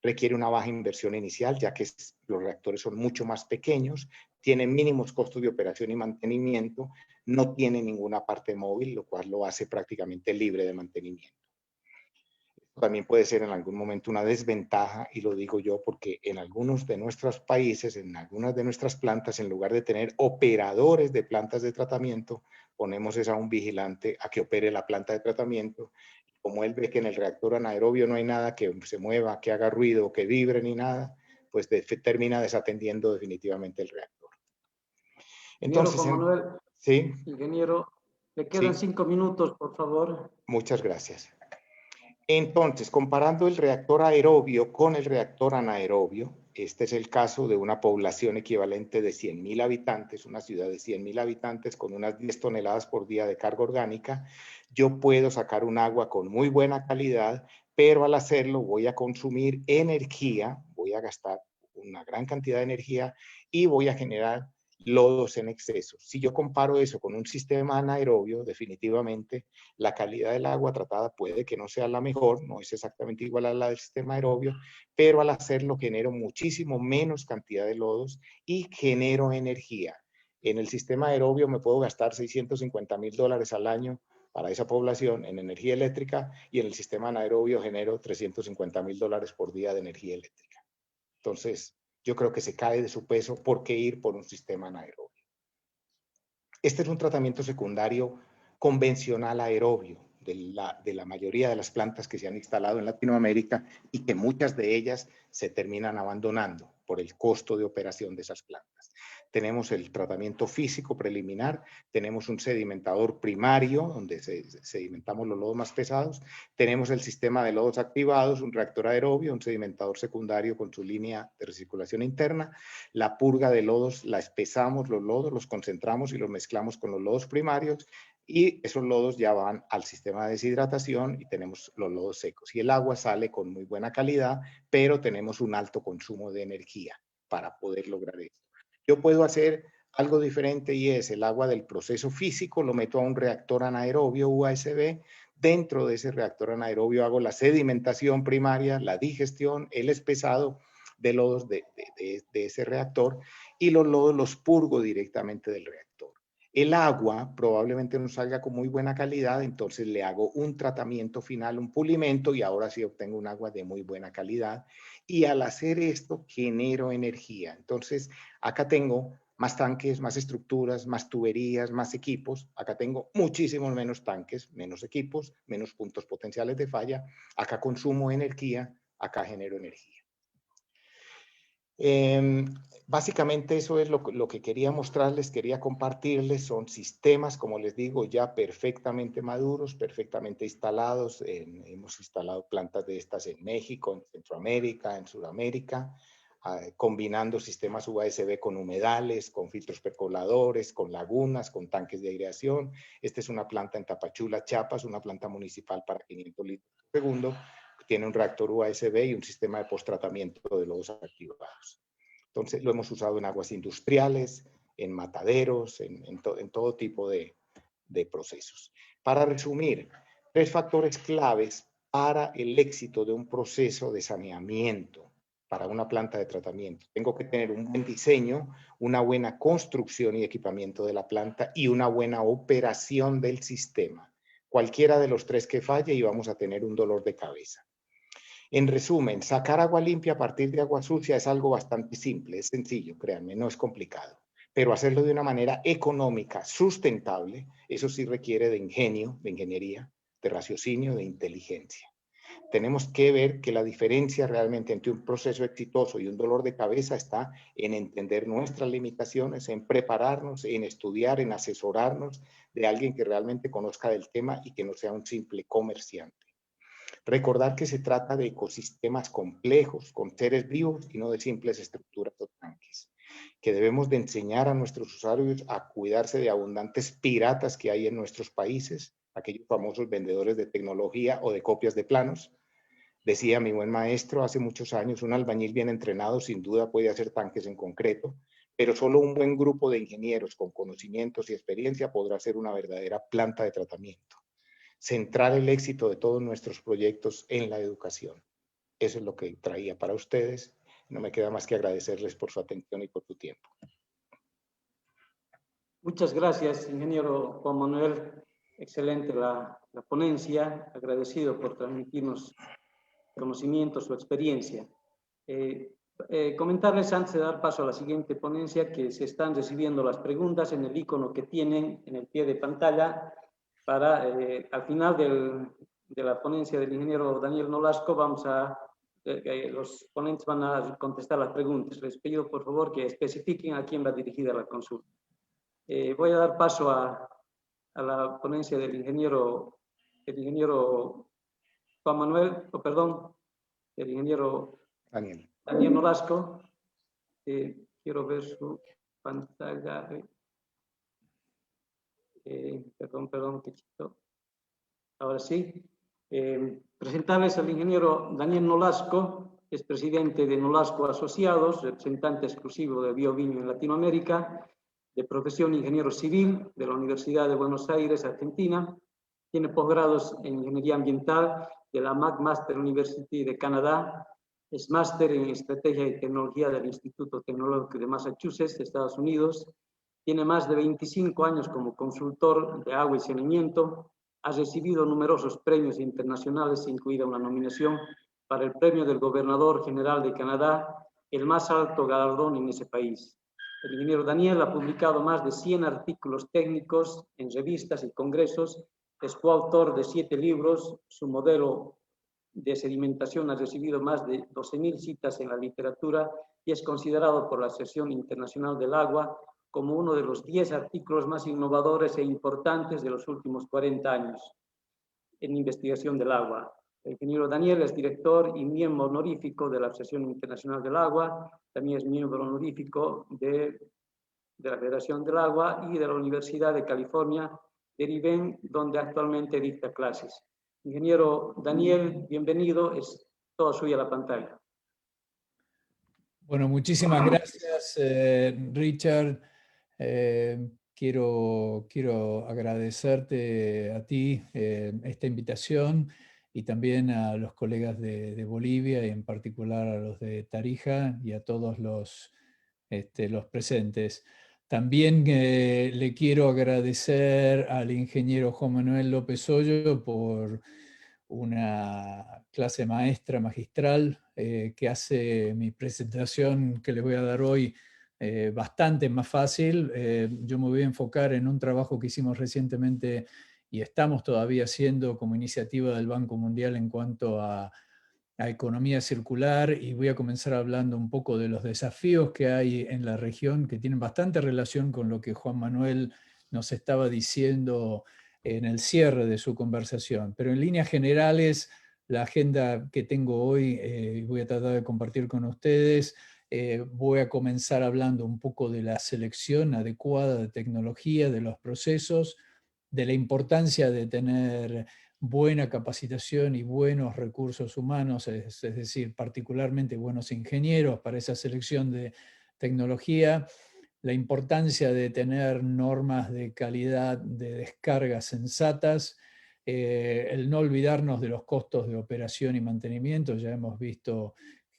Requiere una baja inversión inicial, ya que los reactores son mucho más pequeños, tienen mínimos costos de operación y mantenimiento, no tiene ninguna parte móvil, lo cual lo hace prácticamente libre de mantenimiento. También puede ser en algún momento una desventaja, y lo digo yo porque en algunos de nuestros países, en algunas de nuestras plantas, en lugar de tener operadores de plantas de tratamiento, ponemos a un vigilante a que opere la planta de tratamiento. Como él ve que en el reactor anaerobio no hay nada que se mueva, que haga ruido, que vibre ni nada, pues termina desatendiendo definitivamente el reactor. Ingeniero Entonces, Juan Manuel, sí, ingeniero, le quedan sí, 5 minutos, por favor. muchas gracias. Entonces, comparando el reactor aerobio con el reactor anaerobio, este es el caso de una población equivalente de 100.000 habitantes, una ciudad de 100.000 habitantes con unas 10 toneladas por día de carga orgánica. Yo puedo sacar un agua con muy buena calidad, pero al hacerlo voy a consumir energía, voy a gastar una gran cantidad de energía y voy a generar lodos en exceso. Si yo comparo eso con un sistema anaerobio, definitivamente la calidad del agua tratada puede que no sea la mejor, no es exactamente igual a la del sistema aerobio, pero al hacerlo genero muchísimo menos cantidad de lodos y genero energía. En el sistema aerobio me puedo gastar $650.000 al año para esa población en energía eléctrica y en el sistema anaerobio genero $350.000 por día de energía eléctrica. Entonces, yo creo que se cae de su peso por qué ir por un sistema anaerobio. Este es un tratamiento secundario convencional aerobio de la mayoría de las plantas que se han instalado en Latinoamérica y que muchas de ellas se terminan abandonando por el costo de operación de esas plantas. Tenemos el tratamiento físico preliminar, tenemos un sedimentador primario donde sedimentamos los lodos más pesados, tenemos el sistema de lodos activados, un reactor aerobio, un sedimentador secundario con su línea de recirculación interna, la purga de lodos, la espesamos los lodos, los concentramos y los mezclamos con los lodos primarios y esos lodos ya van al sistema de deshidratación y tenemos los lodos secos. Y el agua sale con muy buena calidad, pero tenemos un alto consumo de energía para poder lograr esto. Yo puedo hacer algo diferente y es el agua del proceso físico, lo meto a un reactor anaerobio USB. Dentro de ese reactor anaerobio hago la sedimentación primaria, la digestión, el espesado de lodos de ese reactor y los lodos los purgo directamente del reactor. El agua probablemente no salga con muy buena calidad, entonces le hago un tratamiento final, un pulimento y ahora sí obtengo un agua de muy buena calidad. Y al hacer esto genero energía. Entonces acá tengo más tanques, más estructuras, más tuberías, más equipos. Acá tengo muchísimos menos tanques, menos equipos, menos puntos potenciales de falla. Acá consumo energía, acá genero energía. Básicamente eso es lo que quería mostrarles, quería compartirles. Son sistemas, como les digo, ya perfectamente maduros, perfectamente instalados. Hemos instalado plantas de estas en México, en Centroamérica, en Sudamérica, combinando sistemas USB con humedales, con filtros percoladores, con lagunas, con tanques de aireación. Esta es una planta en Tapachula, Chiapas, una planta municipal para 500 litros por segundo. Tiene un reactor USB y un sistema de posttratamiento de lodos activados. Entonces lo hemos usado en aguas industriales, en mataderos, en todo tipo de procesos. Para resumir, 3 factores claves para el éxito de un proceso de saneamiento para una planta de tratamiento. Tengo que tener un buen diseño, una buena construcción y equipamiento de la planta y una buena operación del sistema. Cualquiera de los 3 que falle y vamos a tener un dolor de cabeza. En resumen, sacar agua limpia a partir de agua sucia es algo bastante simple, es sencillo, créanme, no es complicado. Pero hacerlo de una manera económica, sustentable, eso sí requiere de ingenio, de ingeniería, de raciocinio, de inteligencia. Tenemos que ver que la diferencia realmente entre un proceso exitoso y un dolor de cabeza está en entender nuestras limitaciones, en prepararnos, en estudiar, en asesorarnos de alguien que realmente conozca del tema y que no sea un simple comerciante. Recordar que se trata de ecosistemas complejos, con seres vivos y no de simples estructuras o tanques. Que debemos de enseñar a nuestros usuarios a cuidarse de abundantes piratas que hay en nuestros países, aquellos famosos vendedores de tecnología o de copias de planos. Decía mi buen maestro hace muchos años, un albañil bien entrenado sin duda puede hacer tanques en concreto, pero solo un buen grupo de ingenieros con conocimientos y experiencia podrá hacer una verdadera planta de tratamiento. Centrar el éxito de todos nuestros proyectos en la educación. Eso es lo que traía para ustedes. No me queda más que agradecerles por su atención y por su tiempo. Muchas gracias, ingeniero Juan Manuel. Excelente la ponencia. Agradecido por transmitirnos conocimiento, su experiencia. Comentarles antes de dar paso a la siguiente ponencia que se están recibiendo las preguntas en el icono que tienen en el pie de pantalla. Para al final de la ponencia del ingeniero Daniel Nolasco vamos a los ponentes van a contestar las preguntas. Les pido, por favor, que especifiquen a quién va dirigida la consulta. Voy a dar paso a la ponencia del ingeniero Juan Manuel, perdón, el ingeniero Daniel Nolasco. Quiero ver su pantalla. Perdón, que chito. Ahora sí. Presentarles al ingeniero Daniel Nolasco, es presidente de Nolasco Asociados, representante exclusivo de Bioviño en Latinoamérica, de profesión ingeniero civil de la Universidad de Buenos Aires, Argentina. Tiene posgrados en Ingeniería Ambiental de la McMaster University de Canadá. Es máster en Estrategia y Tecnología del Instituto Tecnológico de Massachusetts, de Estados Unidos. Tiene más de 25 años como consultor de agua y saneamiento. Ha recibido numerosos premios internacionales, incluida una nominación para el Premio del Gobernador General de Canadá, el más alto galardón en ese país. El ingeniero Daniel ha publicado más de 100 artículos técnicos en revistas y congresos, es coautor de 7 libros, su modelo de sedimentación ha recibido más de 12.000 citas en la literatura y es considerado por la Asociación Internacional del Agua como uno de los 10 artículos más innovadores e importantes de los últimos 40 años en investigación del agua. El ingeniero Daniel es director y miembro honorífico de la Asociación Internacional del Agua, también es miembro honorífico de la Federación del Agua y de la Universidad de California de Irvine, donde actualmente dicta clases. Ingeniero Daniel, bienvenido, es toda suya la pantalla. Bueno, muchísimas gracias, Richard. Quiero agradecerte a ti esta invitación y también a los colegas de Bolivia y en particular a los de Tarija y a todos los presentes. También le quiero agradecer al ingeniero Juan Manuel López Hoyo por una clase maestra magistral que hace mi presentación que les voy a dar hoy bastante más fácil. Yo me voy a enfocar en un trabajo que hicimos recientemente y estamos todavía haciendo como iniciativa del Banco Mundial en cuanto a economía circular, y voy a comenzar hablando un poco de los desafíos que hay en la región que tienen bastante relación con lo que Juan Manuel nos estaba diciendo en el cierre de su conversación. Pero en líneas generales, la agenda que tengo hoy voy a tratar de compartir con ustedes. Voy a comenzar hablando un poco de la selección adecuada de tecnología, de los procesos, de la importancia de tener buena capacitación y buenos recursos humanos, es decir, particularmente buenos ingenieros para esa selección de tecnología, la importancia de tener normas de calidad de descarga sensatas, el no olvidarnos de los costos de operación y mantenimiento. Ya hemos visto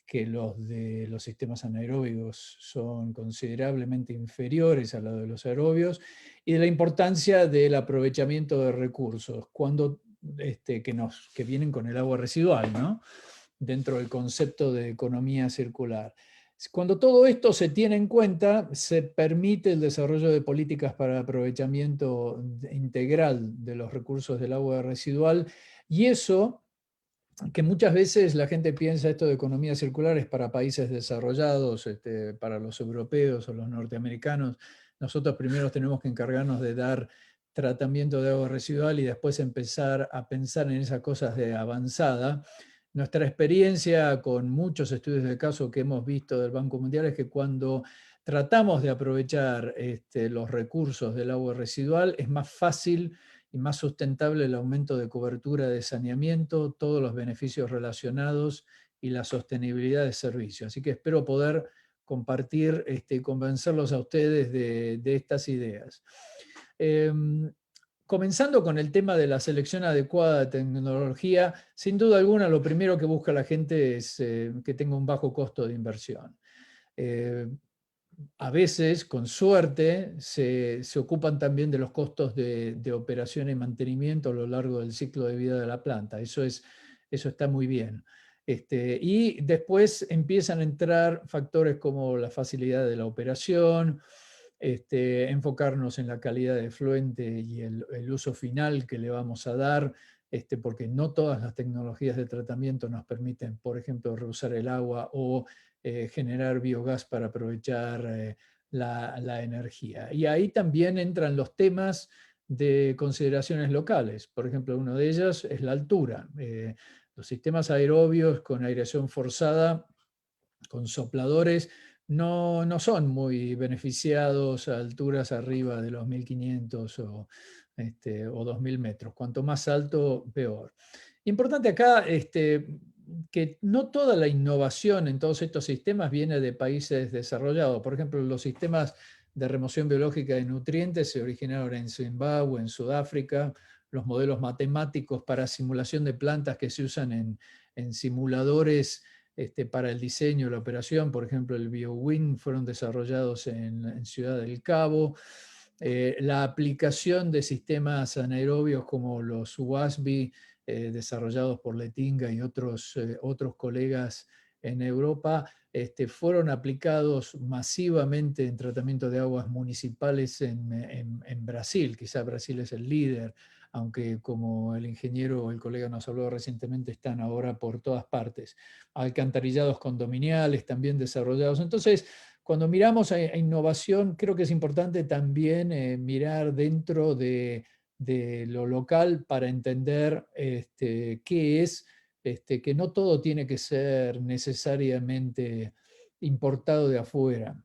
que los de los sistemas anaeróbicos son considerablemente inferiores a los de los aerobios, y de la importancia del aprovechamiento de recursos que vienen con el agua residual, ¿no? Dentro del concepto de economía circular. Cuando todo esto se tiene en cuenta, se permite el desarrollo de políticas para aprovechamiento integral de los recursos del agua residual, y eso, que muchas veces la gente piensa esto de economía circular es para países desarrollados, para los europeos o los norteamericanos. Nosotros primero tenemos que encargarnos de dar tratamiento de agua residual y después empezar a pensar en esas cosas de avanzada. Nuestra experiencia con muchos estudios de caso que hemos visto del Banco Mundial es que cuando tratamos de aprovechar los recursos del agua residual, es más fácil y más sustentable el aumento de cobertura de saneamiento, todos los beneficios relacionados y la sostenibilidad de servicios. Así que espero poder compartir y convencerlos a ustedes de estas ideas. Comenzando con el tema de la selección adecuada de tecnología, sin duda alguna lo primero que busca la gente es que tenga un bajo costo de inversión. A veces, con suerte, se ocupan también de los costos de operación y mantenimiento a lo largo del ciclo de vida de la planta. Eso está muy bien. Y después empiezan a entrar factores como la facilidad de la operación, enfocarnos en la calidad de efluente y el uso final que le vamos a dar porque no todas las tecnologías de tratamiento nos permiten, por ejemplo, reusar el agua o generar biogás para aprovechar la energía. Y ahí también entran los temas de consideraciones locales. Por ejemplo, uno de ellos es la altura. Los sistemas aerobios con aireación forzada, con sopladores, no son muy beneficiados a alturas arriba de los 1500 o 2000 metros. Cuanto más alto, peor. Importante acá que no toda la innovación en todos estos sistemas viene de países desarrollados. Por ejemplo, los sistemas de remoción biológica de nutrientes se originaron en Zimbabue, en Sudáfrica. Los modelos matemáticos para simulación de plantas que se usan en simuladores para el diseño y la operación, por ejemplo, el BioWin, fueron desarrollados en Ciudad del Cabo. La aplicación de sistemas anaerobios como los WASB, desarrollados por Letinga y otros colegas en Europa, fueron aplicados masivamente en tratamiento de aguas municipales en Brasil. Quizá Brasil es el líder, aunque como el ingeniero o el colega nos habló recientemente, están ahora por todas partes. Alcantarillados condominiales también desarrollados. Entonces, cuando miramos a innovación, creo que es importante también mirar dentro de lo local para entender qué es, que no todo tiene que ser necesariamente importado de afuera.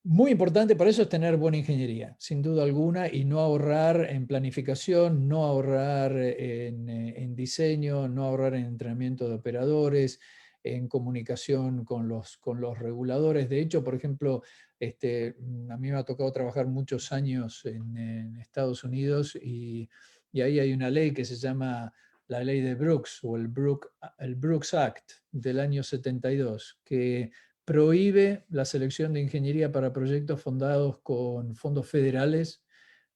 Muy importante para eso es tener buena ingeniería, sin duda alguna, y no ahorrar en planificación, no ahorrar en diseño, no ahorrar en entrenamiento de operadores, en comunicación con los reguladores. De hecho, por ejemplo, a mí me ha tocado trabajar muchos años en Estados Unidos y ahí hay una ley que se llama la ley de Brooks o el Brooks Act del año 72, que prohíbe la selección de ingeniería para proyectos fundados con fondos federales,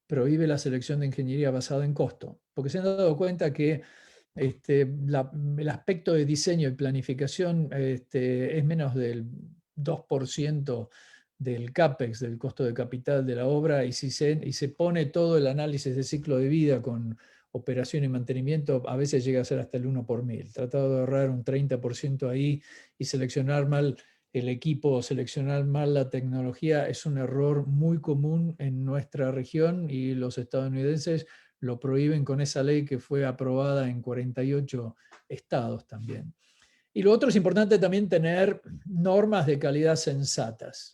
prohíbe la selección de ingeniería basada en costo, porque se han dado cuenta que el aspecto de diseño y planificación es menos del 2% del CAPEX, del costo de capital de la obra, y si se pone todo el análisis de ciclo de vida con operación y mantenimiento, a veces llega a ser hasta el 1 por 1000. Tratado de ahorrar un 30% ahí y seleccionar mal el equipo, seleccionar mal la tecnología es un error muy común en nuestra región y los estadounidenses lo prohíben con esa ley que fue aprobada en 48 estados también. Y lo otro es importante también tener normas de calidad sensatas,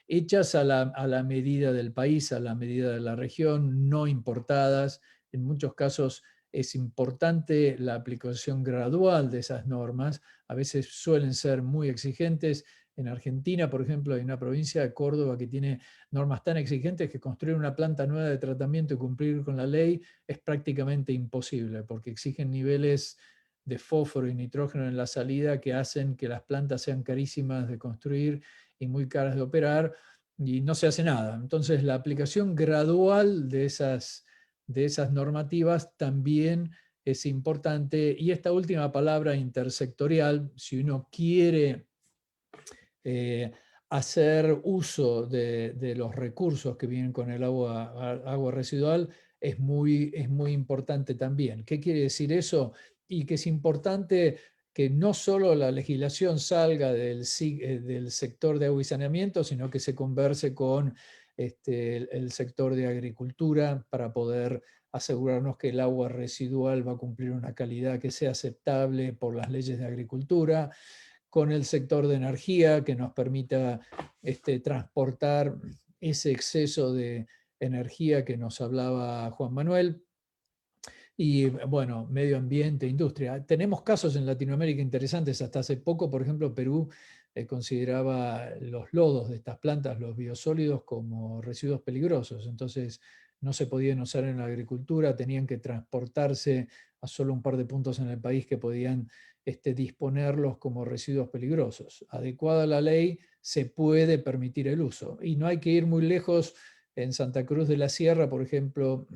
hechas a la medida del país, a la medida de la región, no importadas. En muchos casos es importante la aplicación gradual de esas normas. A veces suelen ser muy exigentes. En Argentina, por ejemplo, hay una provincia de Córdoba que tiene normas tan exigentes que construir una planta nueva de tratamiento y cumplir con la ley es prácticamente imposible, porque exigen niveles de fósforo y nitrógeno en la salida que hacen que las plantas sean carísimas de construir y muy caras de operar, y no se hace nada. Entonces, la aplicación gradual de esas normativas también es importante. Y esta última palabra, intersectorial, si uno quiere hacer uso de los recursos que vienen con el agua residual, es muy importante también. ¿Qué quiere decir eso? Y que es importante que no solo la legislación salga del sector de agua y saneamiento, sino que se converse con el sector de agricultura para poder asegurarnos que el agua residual va a cumplir una calidad que sea aceptable por las leyes de agricultura, con el sector de energía que nos permita transportar ese exceso de energía que nos hablaba Juan Manuel. Y bueno, medio ambiente, industria. Tenemos casos en Latinoamérica interesantes. Hasta hace poco, por ejemplo, Perú consideraba los lodos de estas plantas, los biosólidos, como residuos peligrosos. Entonces no se podían usar en la agricultura, tenían que transportarse a solo un par de puntos en el país que podían disponerlos como residuos peligrosos. Adecuada la ley, se puede permitir el uso. Y no hay que ir muy lejos. En Santa Cruz de la Sierra, por ejemplo,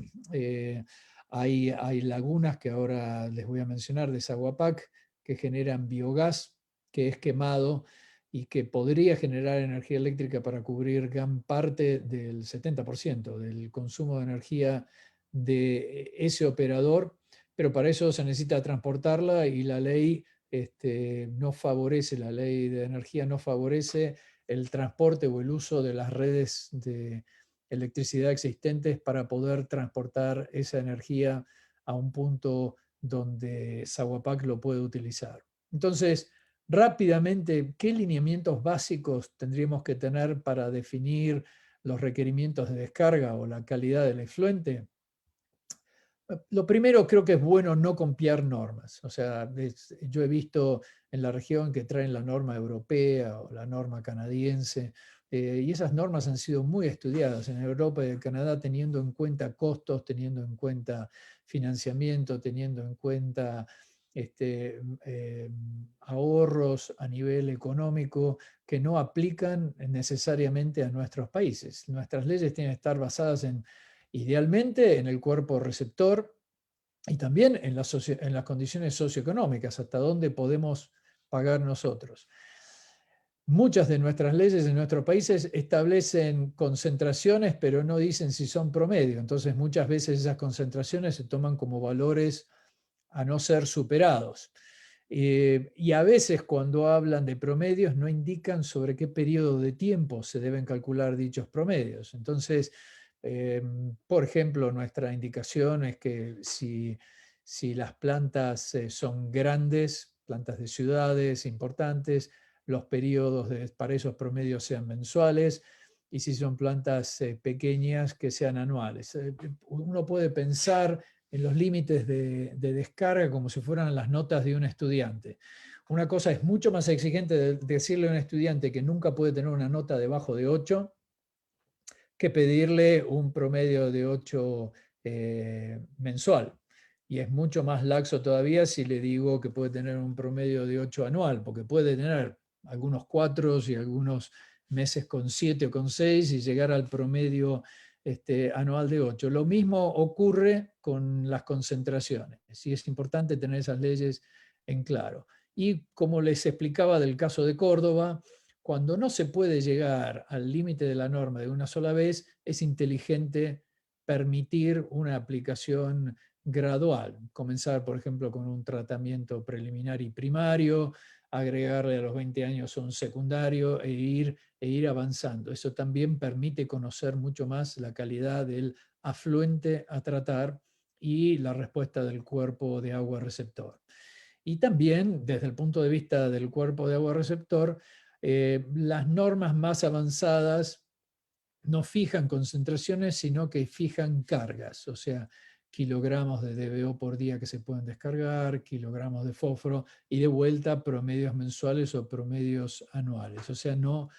hay lagunas que ahora les voy a mencionar de Saguapac que generan biogás que es quemado y que podría generar energía eléctrica para cubrir gran parte del 70% del consumo de energía de ese operador, pero para eso se necesita transportarla y la ley no favorece, la ley de energía no favorece el transporte o el uso de las redes de electricidad existentes para poder transportar esa energía a un punto donde Saguapac lo puede utilizar. Entonces, rápidamente, ¿qué lineamientos básicos tendríamos que tener para definir los requerimientos de descarga o la calidad del efluente? Lo primero, creo que es bueno no copiar normas. O sea, yo he visto en la región que traen la norma europea o la norma canadiense, y esas normas han sido muy estudiadas en Europa y en Canadá, teniendo en cuenta costos, teniendo en cuenta financiamiento, teniendo en cuenta ahorros a nivel económico que no aplican necesariamente a nuestros países. Nuestras leyes tienen que estar basadas idealmente en el cuerpo receptor y también en las condiciones socioeconómicas, hasta dónde podemos pagar nosotros. Muchas de nuestras leyes en nuestros países establecen concentraciones, pero no dicen si son promedio. Entonces, muchas veces esas concentraciones se toman como valores a no ser superados. Y a veces cuando hablan de promedios no indican sobre qué periodo de tiempo se deben calcular dichos promedios. Entonces, por ejemplo, nuestra indicación es que si las plantas son grandes, plantas de ciudades importantes, los periodos para esos promedios sean mensuales, y si son plantas pequeñas, que sean anuales. Uno puede pensar en los límites de descarga como si fueran las notas de un estudiante. Una cosa es mucho más exigente de decirle a un estudiante que nunca puede tener una nota debajo de 8 que pedirle un promedio de 8 mensual. Y es mucho más laxo todavía si le digo que puede tener un promedio de 8 anual, porque puede tener algunos 4 y algunos meses con 7 o con 6 y llegar al promedio anual de 8. Lo mismo ocurre con las concentraciones. Sí, es importante tener esas leyes en claro. Y como les explicaba del caso de Córdoba, cuando no se puede llegar al límite de la norma de una sola vez, es inteligente permitir una aplicación gradual. Comenzar, por ejemplo, con un tratamiento preliminar y primario, agregarle a los 20 años un secundario e ir avanzando. Eso también permite conocer mucho más la calidad del afluente a tratar y la respuesta del cuerpo de agua receptor. Y también, desde el punto de vista del cuerpo de agua receptor, las normas más avanzadas no fijan concentraciones, sino que fijan cargas, o sea, kilogramos de DBO por día que se pueden descargar, kilogramos de fósforo, y de vuelta promedios mensuales o promedios anuales, o sea, no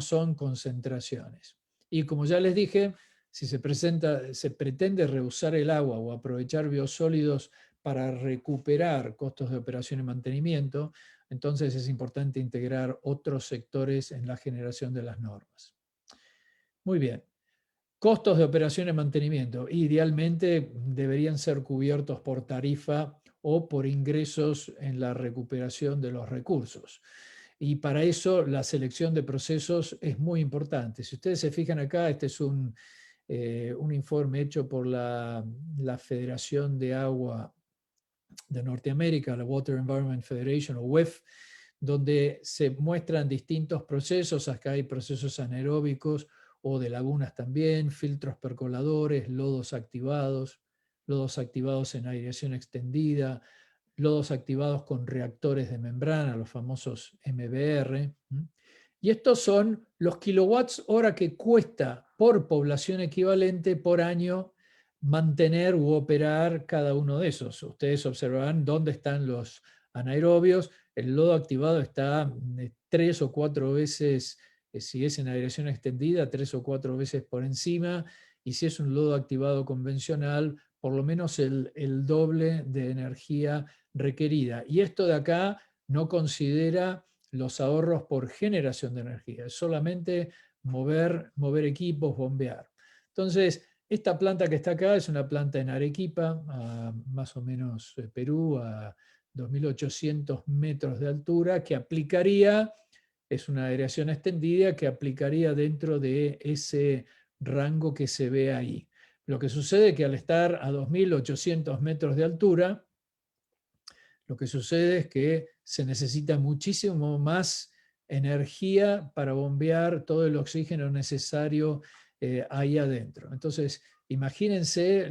son concentraciones. Y como ya les dije, si se pretende reusar el agua o aprovechar biosólidos para recuperar costos de operación y mantenimiento, entonces es importante integrar otros sectores en la generación de las normas. Muy bien. Costos de operación y mantenimiento. Idealmente deberían ser cubiertos por tarifa o por ingresos en la recuperación de los recursos. Y para eso la selección de procesos es muy importante. Si ustedes se fijan acá, este es un informe hecho por la Federación de Agua de Norteamérica, la Water Environment Federation o WEF, donde se muestran distintos procesos. Acá hay procesos anaeróbicos o de lagunas también, filtros percoladores, lodos activados en aireación extendida, lodos activados con reactores de membrana, los famosos MBR. Y estos son los kilowatts hora que cuesta por población equivalente por año mantener u operar cada uno de esos. Ustedes observarán dónde están los anaerobios. El lodo activado está 3 o 4 veces, si es en aireación extendida, 3 o 4 veces por encima, y si es un lodo activado convencional, por lo menos el doble de energía requerida. Y esto de acá no considera los ahorros por generación de energía, es solamente mover equipos, bombear. Entonces, esta planta que está acá es una planta en Arequipa, más o menos Perú, a 2.800 metros de altura, que aplicaría, es una aireación extendida que aplicaría dentro de ese rango que se ve ahí. Lo que sucede es que al estar a 2.800 metros de altura, lo que sucede es que se necesita muchísimo más energía para bombear todo el oxígeno necesario ahí adentro. Entonces, imagínense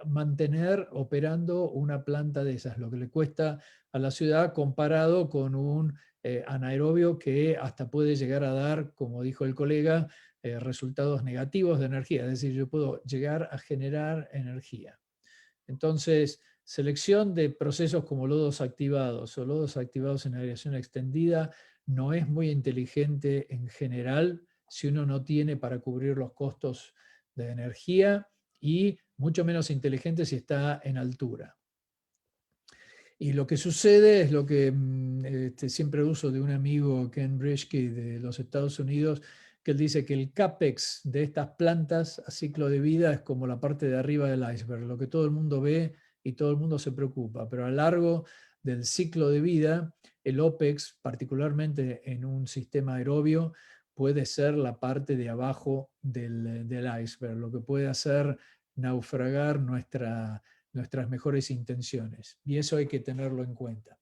mantener operando una planta de esas, lo que le cuesta a la ciudad comparado con un anaerobio que hasta puede llegar a dar, como dijo el colega, resultados negativos de energía. Es decir, yo puedo llegar a generar energía. Entonces, selección de procesos como lodos activados o lodos activados en aireación extendida no es muy inteligente en general si uno no tiene para cubrir los costos de energía, y mucho menos inteligente si está en altura. Y lo que sucede es lo que siempre uso de un amigo, Ken Brisky, de los Estados Unidos, que él dice que el CAPEX de estas plantas a ciclo de vida es como la parte de arriba del iceberg, lo que todo el mundo ve y todo el mundo se preocupa, pero a lo largo del ciclo de vida, el OPEX, particularmente en un sistema aerobio, puede ser la parte de abajo del iceberg, lo que puede hacer naufragar nuestras mejores intenciones. Y eso hay que tenerlo en cuenta.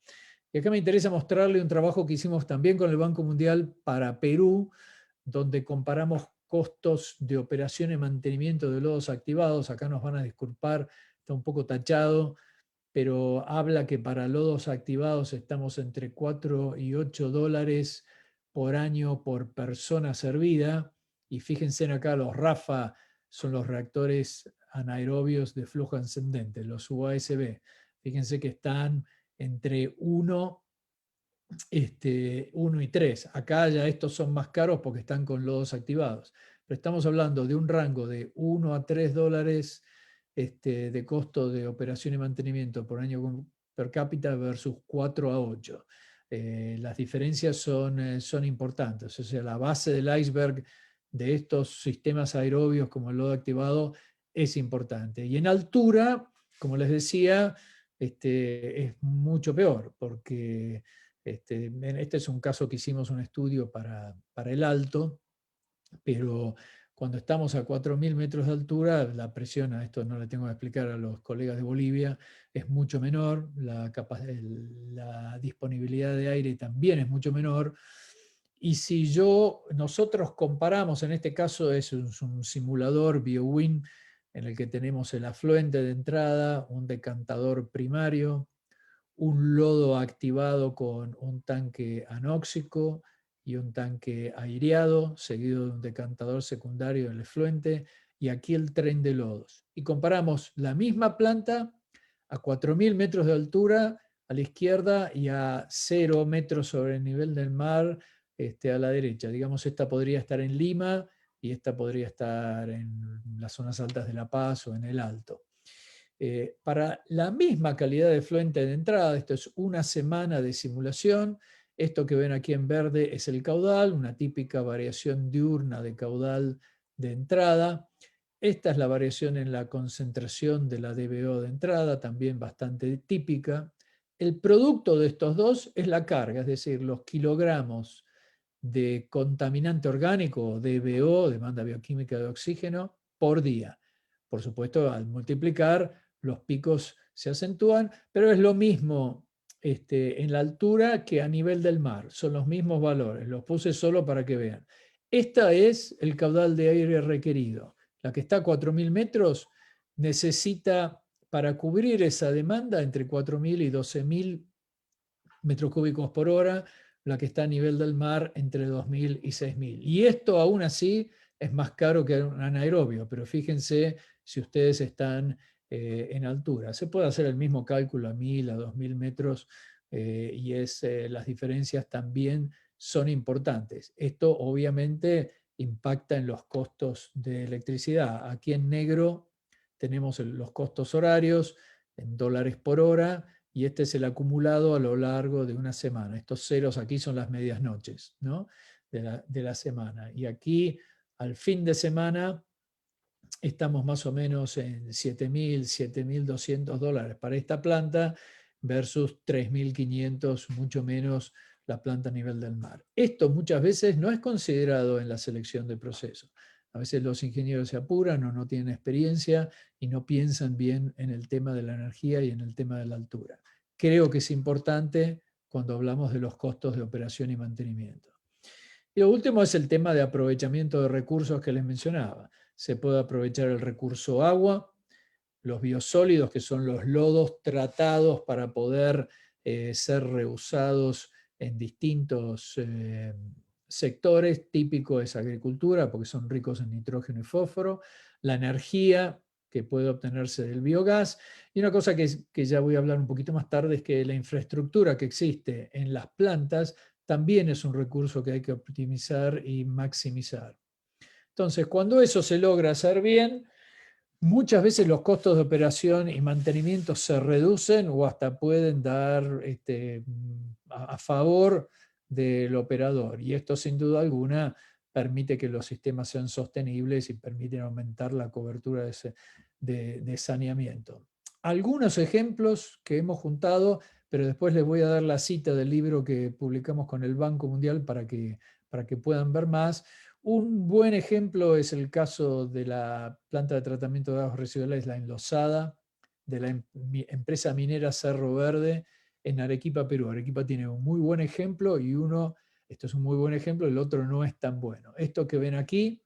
Y acá me interesa mostrarle un trabajo que hicimos también con el Banco Mundial para Perú, donde comparamos costos de operación y mantenimiento de lodos activados. Acá nos van a disculpar, está un poco tachado, pero habla que para lodos activados estamos entre 4 y 8 dólares por año por persona servida. Y fíjense en acá, los RAFA son los reactores anaerobios de flujo ascendente, los UASB. Fíjense que están entre 1 y 3. Acá ya estos son más caros porque están con lodos activados. Pero estamos hablando de un rango de 1 a 3 dólares de costo de operación y mantenimiento por año per cápita versus 4 a 8. Las diferencias son importantes. O sea, la base del iceberg de estos sistemas aerobios como el lodo activado es importante. Y en altura, como les decía, es mucho peor, porque este es un caso que hicimos un estudio para el Alto, pero cuando estamos a 4.000 metros de altura, la presión, a esto no le tengo que explicar a los colegas de Bolivia, es mucho menor, la disponibilidad de aire también es mucho menor. Y si nosotros comparamos, en este caso es un simulador BioWin, en el que tenemos el afluente de entrada, un decantador primario, un lodo activado con un tanque anóxico y un tanque aireado, seguido de un decantador secundario del efluente, y aquí el tren de lodos. Y comparamos la misma planta a 4.000 metros de altura a la izquierda y a 0 metros sobre el nivel del mar a la derecha. Digamos, esta podría estar en Lima y esta podría estar en las zonas altas de La Paz o en el Alto. Para la misma calidad de fluente de entrada, esto es una semana de simulación. Esto que ven aquí en verde es el caudal, una típica variación diurna de caudal de entrada. Esta es la variación en la concentración de la DBO de entrada, también bastante típica. El producto de estos dos es la carga, es decir, los kilogramos de contaminante orgánico, DBO, demanda bioquímica de oxígeno, por día. Por supuesto, al multiplicar, los picos se acentúan, pero es lo mismo en la altura que a nivel del mar. Son los mismos valores. Los puse solo para que vean. Este es el caudal de aire requerido. La que está a 4.000 metros necesita, para cubrir esa demanda, entre 4.000 y 12.000 metros cúbicos por hora. La que está a nivel del mar, entre 2.000 y 6.000. Y esto aún así es más caro que un anaerobio, pero fíjense si ustedes están en altura. Se puede hacer el mismo cálculo a 1.000, a 2.000 metros y las diferencias también son importantes. Esto obviamente impacta en los costos de electricidad. Aquí en negro tenemos los costos horarios en dólares por hora, y este es el acumulado a lo largo de una semana. Estos ceros aquí son las medias noches, ¿no? de la semana. Y aquí al fin de semana estamos más o menos en 7.000, 7.200 dólares para esta planta versus 3.500, mucho menos la planta a nivel del mar. Esto muchas veces no es considerado en la selección de procesos. A veces los ingenieros se apuran o no tienen experiencia y no piensan bien en el tema de la energía y en el tema de la altura. Creo que es importante cuando hablamos de los costos de operación y mantenimiento. Y lo último es el tema de aprovechamiento de recursos que les mencionaba. Se puede aprovechar el recurso agua, los biosólidos, que son los lodos tratados para poder ser reusados en distintos sectores. Típico es agricultura, porque son ricos en nitrógeno y fósforo, la energía que puede obtenerse del biogás, y una cosa que ya voy a hablar un poquito más tarde es que la infraestructura que existe en las plantas también es un recurso que hay que optimizar y maximizar. Entonces, cuando eso se logra hacer bien, muchas veces los costos de operación y mantenimiento se reducen o hasta pueden dar a favor del operador. Y esto sin duda alguna permite que los sistemas sean sostenibles y permiten aumentar la cobertura de saneamiento. Algunos ejemplos que hemos juntado, pero después les voy a dar la cita del libro que publicamos con el Banco Mundial para que puedan ver más. Un buen ejemplo es el caso de la planta de tratamiento de aguas residuales, la enlosada, de la empresa minera Cerro Verde en Arequipa, Perú. Arequipa tiene un muy buen ejemplo y esto es un muy buen ejemplo, el otro no es tan bueno. Esto que ven aquí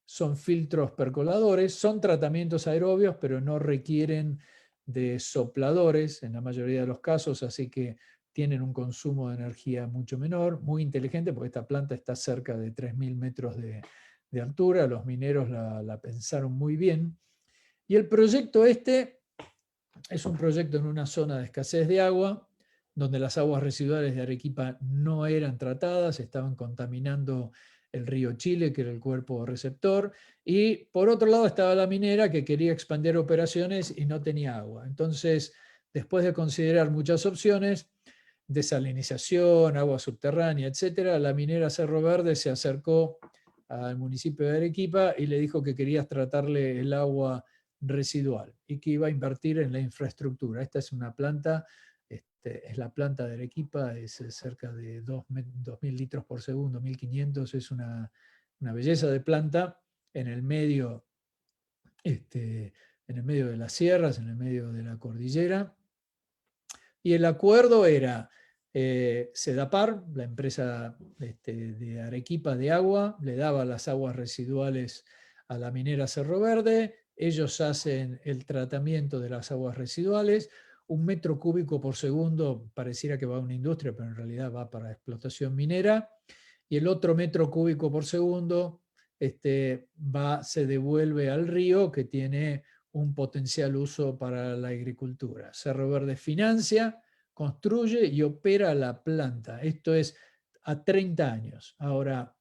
son filtros percoladores, son tratamientos aerobios, pero no requieren de sopladores en la mayoría de los casos, así que tienen un consumo de energía mucho menor, muy inteligente, porque esta planta está cerca de 3.000 metros de altura, los mineros la pensaron muy bien. Y el proyecto este es un proyecto en una zona de escasez de agua, donde las aguas residuales de Arequipa no eran tratadas, estaban contaminando el río Chile, que era el cuerpo receptor, y por otro lado estaba la minera que quería expandir operaciones y no tenía agua. Entonces, después de considerar muchas opciones, desalinización, agua subterránea, etcétera, la minera Cerro Verde se acercó al municipio de Arequipa y le dijo que quería tratarle el agua residual y que iba a invertir en la infraestructura. Esta es una planta, es la planta de Arequipa, es cerca de 2.000 litros por segundo, 1.500, es una belleza de planta en el medio, en el medio de las sierras, en el medio de la cordillera. Y el acuerdo era Sedapar, la empresa de Arequipa de agua, le daba las aguas residuales a la minera Cerro Verde, ellos hacen el tratamiento de las aguas residuales, 1 metro cúbico por segundo pareciera que va a una industria, pero en realidad va para explotación minera, y el otro metro cúbico por segundo se devuelve al río, que tiene un potencial uso para la agricultura. Cerro Verde financia, construye y opera la planta. Esto es a 30 años. Ahora,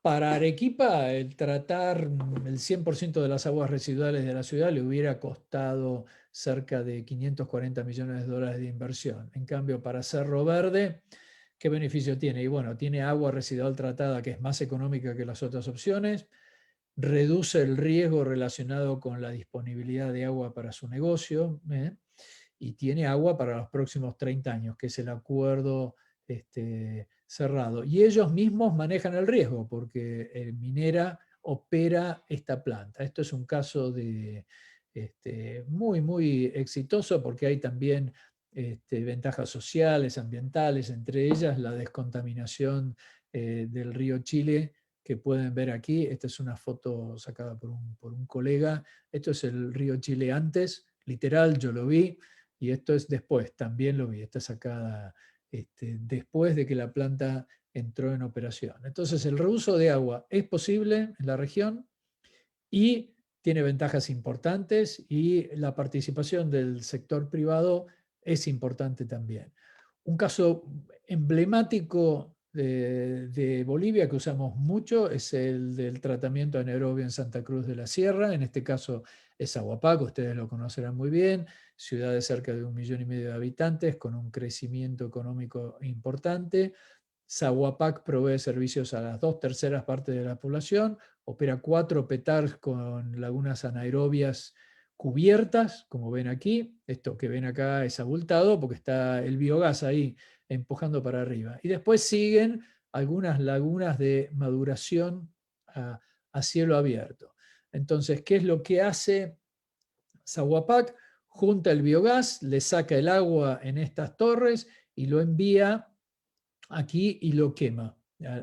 para Arequipa, el tratar el 100% de las aguas residuales de la ciudad le hubiera costado cerca de 540 millones de dólares de inversión. En cambio, para Cerro Verde, ¿qué beneficio tiene? Y bueno, tiene agua residual tratada que es más económica que las otras opciones, reduce el riesgo relacionado con la disponibilidad de agua para su negocio, y tiene agua para los próximos 30 años, que es el acuerdo cerrado. Y ellos mismos manejan el riesgo, porque Minera opera esta planta. Esto es un caso muy, muy exitoso, porque hay también ventajas sociales, ambientales, entre ellas la descontaminación del río Chile, que pueden ver aquí. Esta es una foto sacada por un colega. Esto es el río Chile antes, literal, yo lo vi, y esto es después, también lo vi. Está sacada después de que la planta entró en operación. Entonces, el reuso de agua es posible en la región y tiene ventajas importantes, y la participación del sector privado es importante también. Un caso emblemático de Bolivia que usamos mucho es el del tratamiento anaerobio en Santa Cruz de la Sierra. En este caso es Aguapac, ustedes lo conocerán muy bien, ciudad de cerca de 1,5 millones de habitantes con un crecimiento económico importante. Sahuapac provee servicios a las 2/3 partes de la población, opera 4 petars con lagunas anaerobias cubiertas, como ven aquí. Esto que ven acá es abultado porque está el biogás ahí empujando para arriba. Y después siguen algunas lagunas de maduración a cielo abierto. Entonces, ¿qué es lo que hace Sahuapac? Junta el biogás, le saca el agua en estas torres y lo envía aquí y lo quema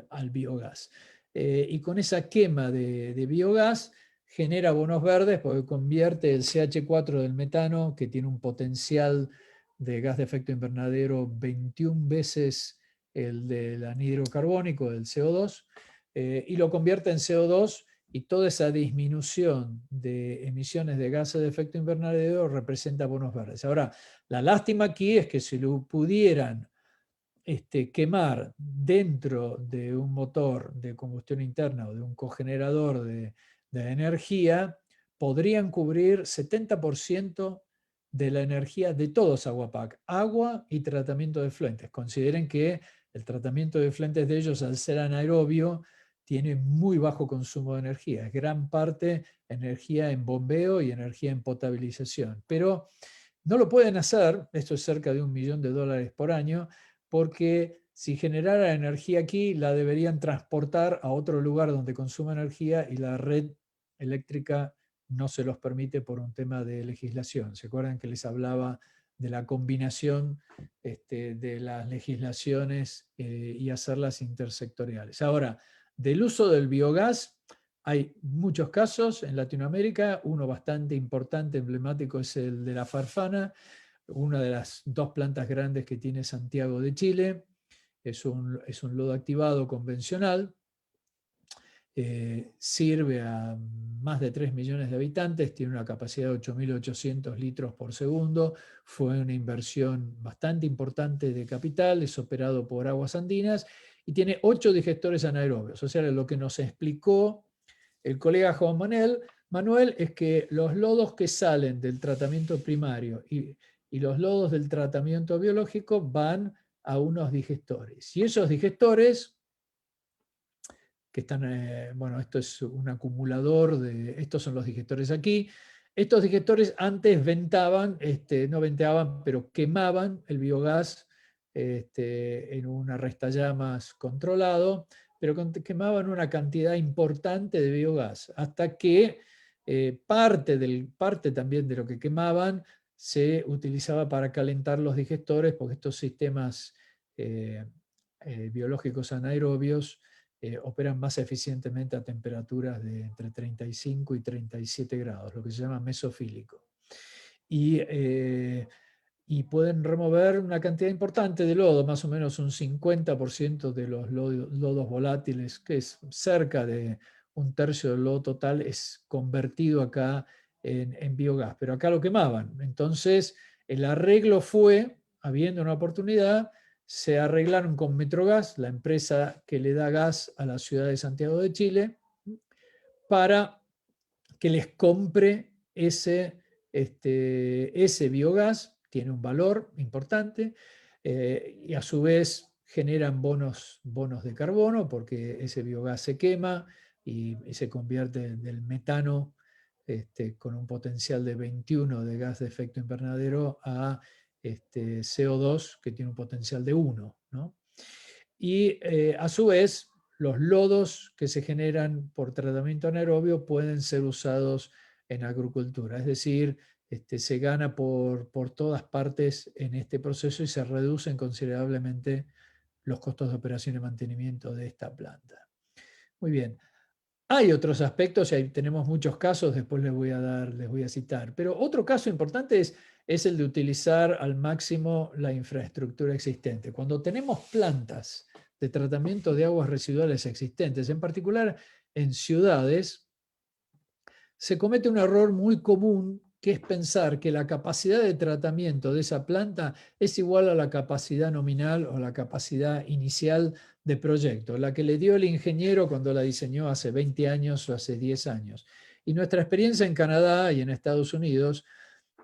al biogás. Y con esa quema de biogás genera bonos verdes porque convierte el CH4 del metano, que tiene un potencial de gas de efecto invernadero 21 veces el del anhídrido carbónico, del CO2, y lo convierte en CO2, y toda esa disminución de emisiones de gases de efecto invernadero representa bonos verdes. Ahora, la lástima aquí es que si lo pudieran quemar dentro de un motor de combustión interna o de un cogenerador de energía, podrían cubrir 70% de la energía de todos Sahuapac, agua y tratamiento de efluentes. Consideren que el tratamiento de efluentes de ellos, al ser anaerobio, tiene muy bajo consumo de energía. Es gran parte energía en bombeo y energía en potabilización. Pero no lo pueden hacer, esto es cerca de $1 millón por año, porque si generara energía aquí, la deberían transportar a otro lugar donde consuma energía y la red eléctrica no se los permite por un tema de legislación. ¿Se acuerdan que les hablaba de la combinación de las legislaciones y hacerlas intersectoriales? Ahora, del uso del biogás, hay muchos casos en Latinoamérica. Uno bastante importante, emblemático, es el de la Farfana, una de las 2 plantas grandes que tiene Santiago de Chile. Es un lodo activado convencional. Sirve a más de 3 millones de habitantes, tiene una capacidad de 8.800 litros por segundo, fue una inversión bastante importante de capital, es operado por Aguas Andinas y tiene 8 digestores anaerobios. O sea, lo que nos explicó el colega Juan Manuel es que los lodos que salen del tratamiento primario y los lodos del tratamiento biológico van a unos digestores. Y esos digestores, que están, bueno, esto es un acumulador, estos son los digestores aquí. Estos digestores antes ventaban, no ventaban, pero quemaban el biogás en un arrestallamas controlado, pero quemaban una cantidad importante de biogás, hasta que parte también de lo que quemaban se utilizaba para calentar los digestores, porque estos sistemas biológicos anaerobios operan más eficientemente a temperaturas de entre 35 y 37 grados, lo que se llama mesofílico. Y pueden remover una cantidad importante de lodo, más o menos un 50% de los lodos volátiles, que es cerca de 1/3 del lodo total, es convertido acá en biogás, pero acá lo quemaban. Entonces, el arreglo fue, habiendo una oportunidad, se arreglaron con Metrogas, la empresa que le da gas a la ciudad de Santiago de Chile, para que les compre ese biogás. Tiene un valor importante y a su vez generan bonos de carbono, porque ese biogás se quema y se convierte del metano con un potencial de 21 de gas de efecto invernadero a CO2, que tiene un potencial de 1, ¿no? Y a su vez, los lodos que se generan por tratamiento anaerobio pueden ser usados en agricultura, es decir, se gana por todas partes en este proceso y se reducen considerablemente los costos de operación y mantenimiento de esta planta. Muy bien. Hay otros aspectos, y ahí tenemos muchos casos, después les voy a citar, pero otro caso importante es el de utilizar al máximo la infraestructura existente. Cuando tenemos plantas de tratamiento de aguas residuales existentes, en particular en ciudades, se comete un error muy común, que es pensar que la capacidad de tratamiento de esa planta es igual a la capacidad nominal o la capacidad inicial de proyecto, la que le dio el ingeniero cuando la diseñó hace 20 años o hace 10 años. Y nuestra experiencia en Canadá y en Estados Unidos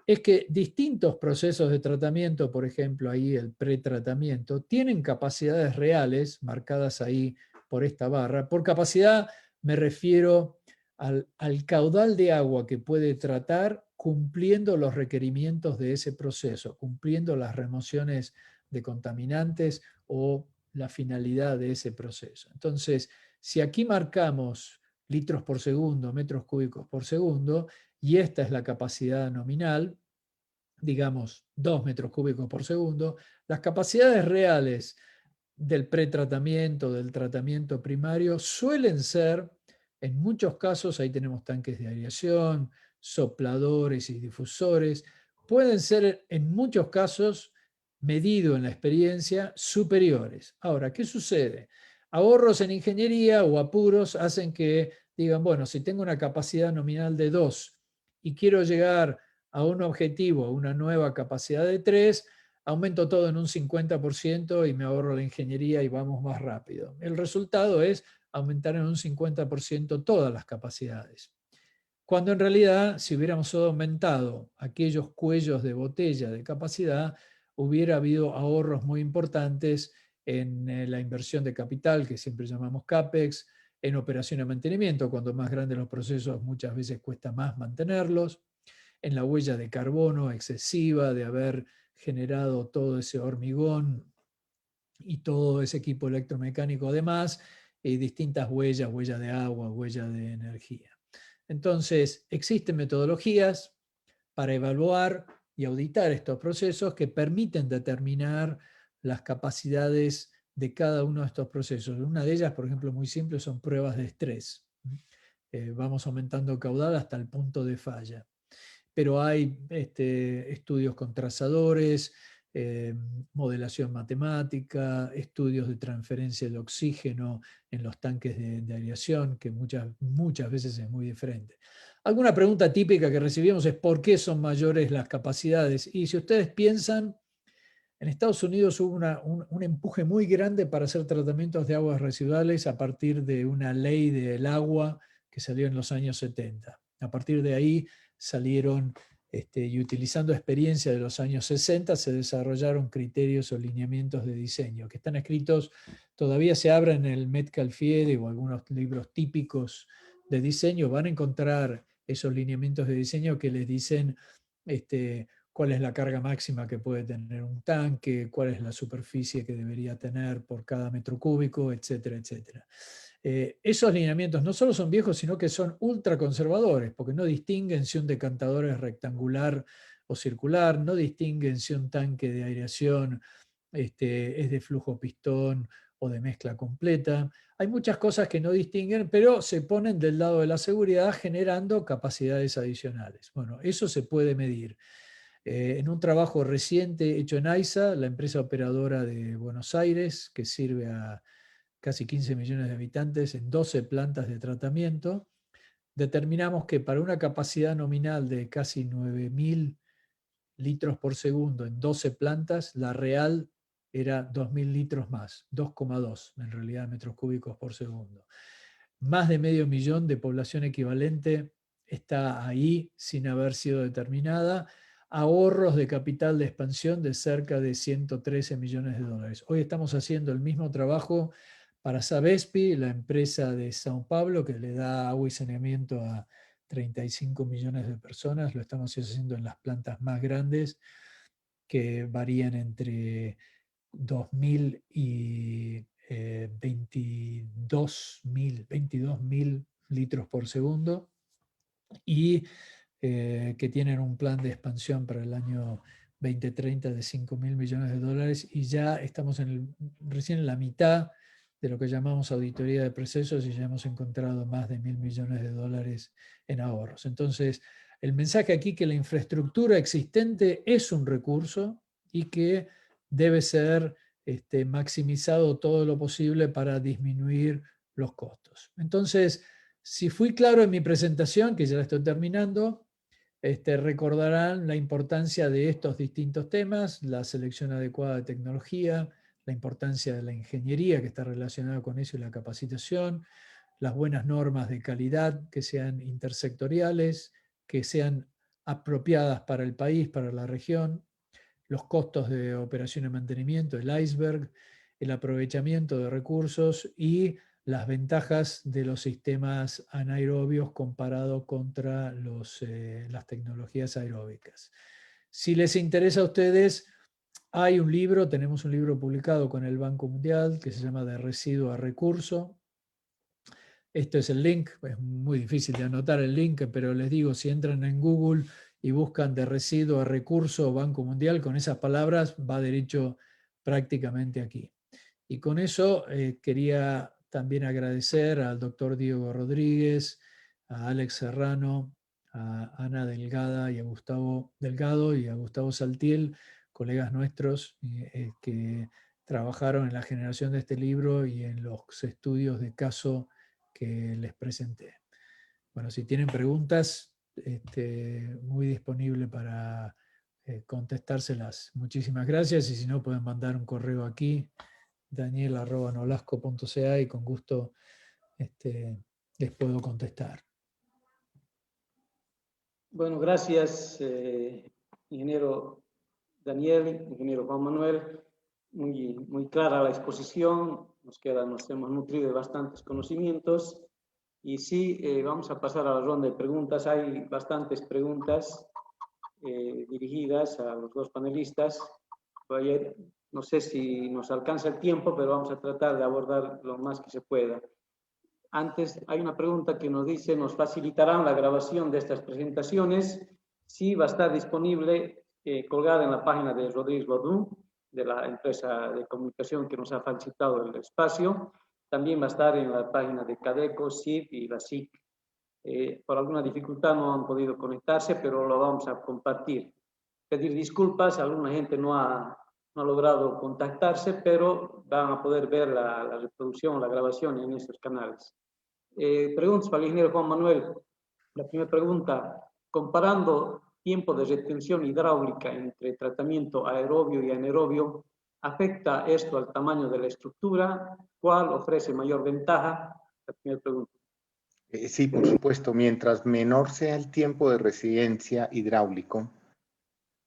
es que distintos procesos de tratamiento, por ejemplo, ahí el pretratamiento, tienen capacidades reales, marcadas ahí por esta barra. Por capacidad me refiero al caudal de agua que puede tratar cumpliendo los requerimientos de ese proceso, cumpliendo las remociones de contaminantes o la finalidad de ese proceso. Entonces, si aquí marcamos litros por segundo, metros cúbicos por segundo, y esta es la capacidad nominal, digamos 2 metros cúbicos por segundo, las capacidades reales del pretratamiento, del tratamiento primario, suelen ser, en muchos casos, ahí tenemos tanques de aireación, sopladores y difusores, pueden ser en muchos casos, medido en la experiencia, superiores. Ahora, ¿qué sucede? Ahorros en ingeniería o apuros hacen que digan, bueno, si tengo una capacidad nominal de 2 y quiero llegar a un objetivo, a una nueva capacidad de 3, aumento todo en un 50% y me ahorro la ingeniería y vamos más rápido. El resultado es aumentar en un 50% todas las capacidades. Cuando en realidad, si hubiéramos solo aumentado aquellos cuellos de botella de capacidad, hubiera habido ahorros muy importantes en la inversión de capital, que siempre llamamos CAPEX, en operación y mantenimiento. Cuando más grandes los procesos, muchas veces cuesta más mantenerlos, en la huella de carbono excesiva de haber generado todo ese hormigón y todo ese equipo electromecánico además, y distintas huellas, huella de agua, huella de energía. Entonces, existen metodologías para evaluar y auditar estos procesos que permiten determinar las capacidades de cada uno de estos procesos. Una de ellas, por ejemplo, muy simple, son pruebas de estrés. Vamos aumentando caudal hasta el punto de falla. Pero hay estudios con trazadores, modelación matemática, estudios de transferencia de oxígeno en los tanques de aireación, que muchas veces es muy diferente. Alguna pregunta típica que recibimos es ¿por qué son mayores las capacidades? Y si ustedes piensan, en Estados Unidos hubo un empuje muy grande para hacer tratamientos de aguas residuales a partir de una ley del agua que salió en los años 70. A partir de ahí salieron, y utilizando experiencia de los años 60, se desarrollaron criterios o lineamientos de diseño que están escritos, todavía se abren en el Metcalfe FIEDE o algunos libros típicos de diseño, van a encontrar esos lineamientos de diseño que les dicen cuál es la carga máxima que puede tener un tanque, cuál es la superficie que debería tener por cada metro cúbico, etcétera, etcétera. Esos lineamientos no solo son viejos, sino que son ultra conservadores, porque no distinguen si un decantador es rectangular o circular, no distinguen si un tanque de aireación es de flujo pistón o de mezcla completa. Hay muchas cosas que no distinguen, pero se ponen del lado de la seguridad generando capacidades adicionales. Bueno, eso se puede medir. En un trabajo reciente hecho en AISA, la empresa operadora de Buenos Aires, que sirve a casi 15 millones de habitantes en 12 plantas de tratamiento, determinamos que para una capacidad nominal de casi 9.000 litros por segundo en 12 plantas, la real era 2.000 litros más, 2,2 en realidad metros cúbicos por segundo. Más de medio millón de población equivalente está ahí sin haber sido determinada. Ahorros de capital de expansión de cerca de 113 millones de dólares. Hoy estamos haciendo el mismo trabajo para Sabespi, la empresa de São Paulo, que le da agua y saneamiento a 35 millones de personas. Lo estamos haciendo en las plantas más grandes, que varían entre 2.000 y 22.000 litros por segundo, y que tienen un plan de expansión para el año 2030 de 5.000 millones de dólares, y ya estamos recién en la mitad de lo que llamamos auditoría de procesos y ya hemos encontrado más de 1.000 millones de dólares en ahorros. Entonces, el mensaje aquí es que la infraestructura existente es un recurso y que debe ser maximizado todo lo posible para disminuir los costos. Entonces, si fui claro en mi presentación, que ya la estoy terminando, recordarán la importancia de estos distintos temas, la selección adecuada de tecnología, la importancia de la ingeniería que está relacionada con eso y la capacitación, las buenas normas de calidad que sean intersectoriales, que sean apropiadas para el país, para la región, los costos de operación y mantenimiento, el iceberg, el aprovechamiento de recursos y las ventajas de los sistemas anaerobios comparado contra las tecnologías aeróbicas. Si les interesa a ustedes, Hay un libro, tenemos un libro publicado con el Banco Mundial que se llama De residuo a recurso. Este es el link, es muy difícil de anotar el link, pero les digo, si entran en Google y buscan de residuo a recurso Banco Mundial, con esas palabras va derecho prácticamente aquí. Y con eso quería también agradecer al doctor Diego Rodríguez, a Alex Serrano, a Ana Delgado y a Gustavo Saltiel, colegas nuestros que trabajaron en la generación de este libro y en los estudios de caso que les presenté. Bueno, si tienen preguntas, muy disponible para contestárselas. Muchísimas gracias y si no pueden mandar un correo aquí, daniel@nolasco.ca y con gusto les puedo contestar. Bueno, gracias, ingeniero Daniel, ingeniero Juan Manuel. Muy clara la exposición, nos hemos nutrido de bastantes conocimientos. Y sí, vamos a pasar a la ronda de preguntas. Hay bastantes preguntas dirigidas a los dos panelistas. No sé si nos alcanza el tiempo, pero vamos a tratar de abordar lo más que se pueda. Antes, hay una pregunta que nos dice, ¿nos facilitarán la grabación de estas presentaciones? Sí, va a estar disponible colgada en la página de Rodríguez Godú, de la empresa de comunicación que nos ha facilitado el espacio. También va a estar en la página de Cadeco, CIP y la SIC. Por alguna dificultad no han podido conectarse, pero lo vamos a compartir. Pedir disculpas, alguna gente no ha logrado contactarse, pero van a poder ver la reproducción, la grabación en estos canales. Preguntas para el ingeniero Juan Manuel. La primera pregunta, comparando tiempo de retención hidráulica entre tratamiento aerobio y anaerobio, ¿afecta esto al tamaño de la estructura? ¿Cuál ofrece mayor ventaja? La primera pregunta. Sí, por supuesto. Mientras menor sea el tiempo de residencia hidráulico,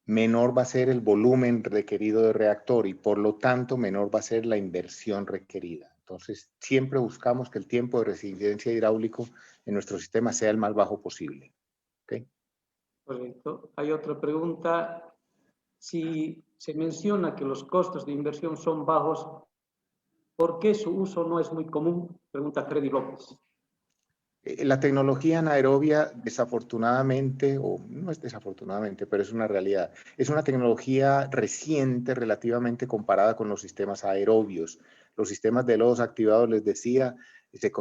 menor va a ser el volumen requerido de reactor y por lo tanto menor va a ser la inversión requerida. Entonces, siempre buscamos que el tiempo de residencia hidráulico en nuestro sistema sea el más bajo posible. ¿Okay? Correcto. Hay otra pregunta. Si se menciona que los costos de inversión son bajos, ¿por qué su uso no es muy común? Pregunta Freddy López. La tecnología anaerobia, desafortunadamente, o no es desafortunadamente, pero es una realidad, es una tecnología reciente relativamente comparada con los sistemas aerobios. Los sistemas de lodos activados, les decía, se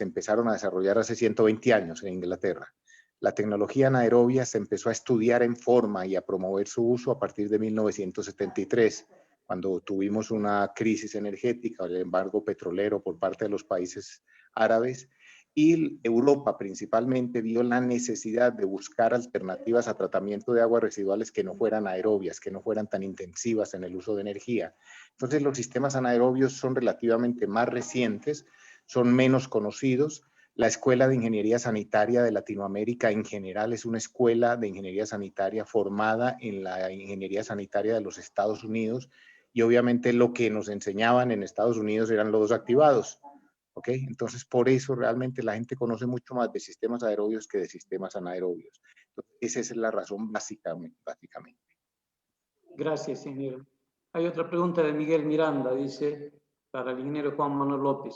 empezaron a desarrollar hace 120 años en Inglaterra. La tecnología anaerobia se empezó a estudiar en forma y a promover su uso a partir de 1973, cuando tuvimos una crisis energética, el embargo petrolero por parte de los países árabes, y Europa principalmente vio la necesidad de buscar alternativas a tratamiento de aguas residuales que no fueran aerobias, que no fueran tan intensivas en el uso de energía. Entonces los sistemas anaerobios son relativamente más recientes, son menos conocidos. La Escuela de Ingeniería Sanitaria de Latinoamérica en general es una escuela de ingeniería sanitaria formada en la ingeniería sanitaria de los Estados Unidos y obviamente lo que nos enseñaban en Estados Unidos eran lodos activados. ¿Okay? Entonces, por eso realmente la gente conoce mucho más de sistemas aerobios que de sistemas anaerobios. Entonces, esa es la razón básicamente. Gracias, ingeniero. Hay otra pregunta de Miguel Miranda, dice, para el ingeniero Juan Manuel López.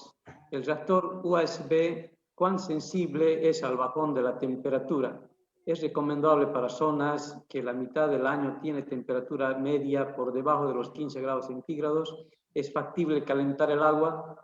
¿El reactor USB cuán sensible es al bajón de la temperatura? ¿Es recomendable para zonas que la mitad del año tiene temperatura media por debajo de los 15 grados centígrados? ¿Es factible calentar el agua?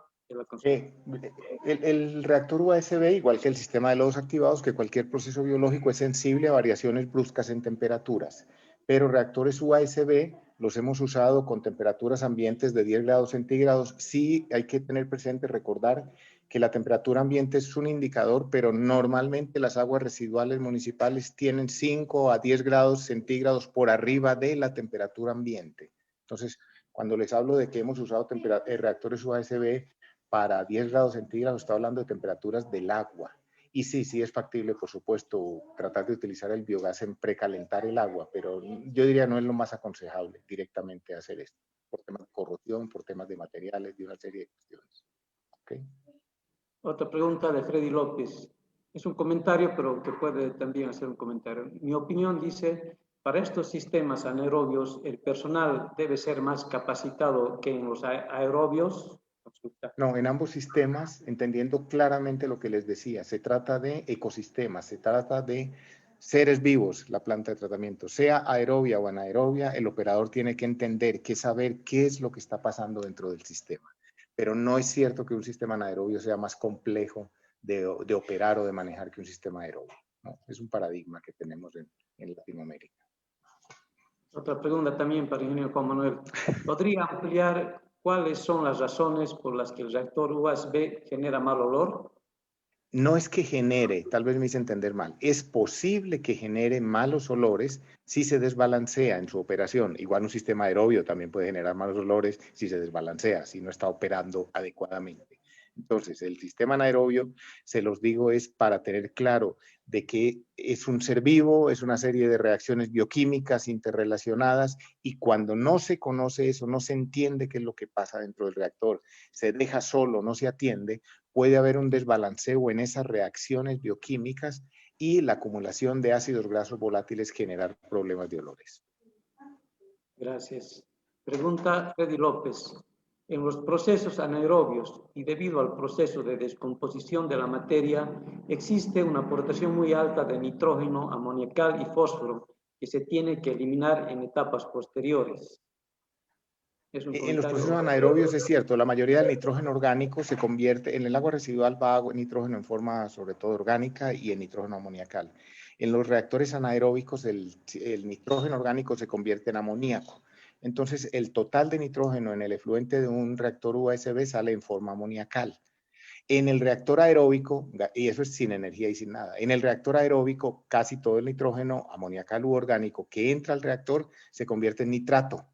El reactor USB, igual que el sistema de lodos activados, que cualquier proceso biológico es sensible a variaciones bruscas en temperaturas, pero reactores USB los hemos usado con temperaturas ambientes de 10 grados centígrados. Sí hay que tener presente, recordar que la temperatura ambiente es un indicador, pero normalmente las aguas residuales municipales tienen 5 a 10 grados centígrados por arriba de la temperatura ambiente. Entonces, cuando les hablo de que hemos usado reactores USB para 10 grados centígrados, está hablando de temperaturas del agua. Y sí, sí es factible, por supuesto, tratar de utilizar el biogás en precalentar el agua, pero yo diría no es lo más aconsejable directamente hacer esto, por temas de corrosión, por temas de materiales, de una serie de cuestiones. ¿Okay? Otra pregunta de Freddy López. Es un comentario, pero que puede también hacer un comentario. Mi opinión, dice, para estos sistemas anaerobios, ¿el personal debe ser más capacitado que en los aerobios? Consulta. No, en ambos sistemas, entendiendo claramente lo que les decía, se trata de ecosistemas, se trata de seres vivos, la planta de tratamiento, sea aerobia o anaerobia, el operador tiene que entender, que saber qué es lo que está pasando dentro del sistema. Pero no es cierto que un sistema anaerobio sea más complejo de operar o de manejar que un sistema aerobio, ¿no? Es un paradigma que tenemos en Latinoamérica. Otra pregunta también para el ingeniero Juan Manuel. ¿Podría ampliar cuáles son las razones por las que el reactor USB genera mal olor? No es que genere, tal vez me hice entender mal, es posible que genere malos olores si se desbalancea en su operación. Igual un sistema aerobio también puede generar malos olores si se desbalancea, si no está operando adecuadamente. Entonces, el sistema anaerobio, se los digo, es para tener claro de que es un ser vivo, es una serie de reacciones bioquímicas interrelacionadas, y cuando no se conoce eso, no se entiende qué es lo que pasa dentro del reactor, se deja solo, no se atiende, puede haber un desbalanceo en esas reacciones bioquímicas y la acumulación de ácidos grasos volátiles generar problemas de olores. Gracias. Pregunta Freddy López. En los procesos anaerobios y debido al proceso de descomposición de la materia, existe una aportación muy alta de nitrógeno, amoniacal y fósforo que se tiene que eliminar en etapas posteriores. En los procesos anaerobios es cierto, la mayoría del nitrógeno orgánico se convierte, en el agua residual va nitrógeno en forma sobre todo orgánica y en nitrógeno amoniacal. En los reactores anaeróbicos el nitrógeno orgánico se convierte en amoníaco. Entonces el total de nitrógeno en el efluente de un reactor USB sale en forma amoniacal. En el reactor aeróbico, y eso es sin energía y sin nada, en el reactor aeróbico casi todo el nitrógeno amoniacal u orgánico que entra al reactor se convierte en nitrato.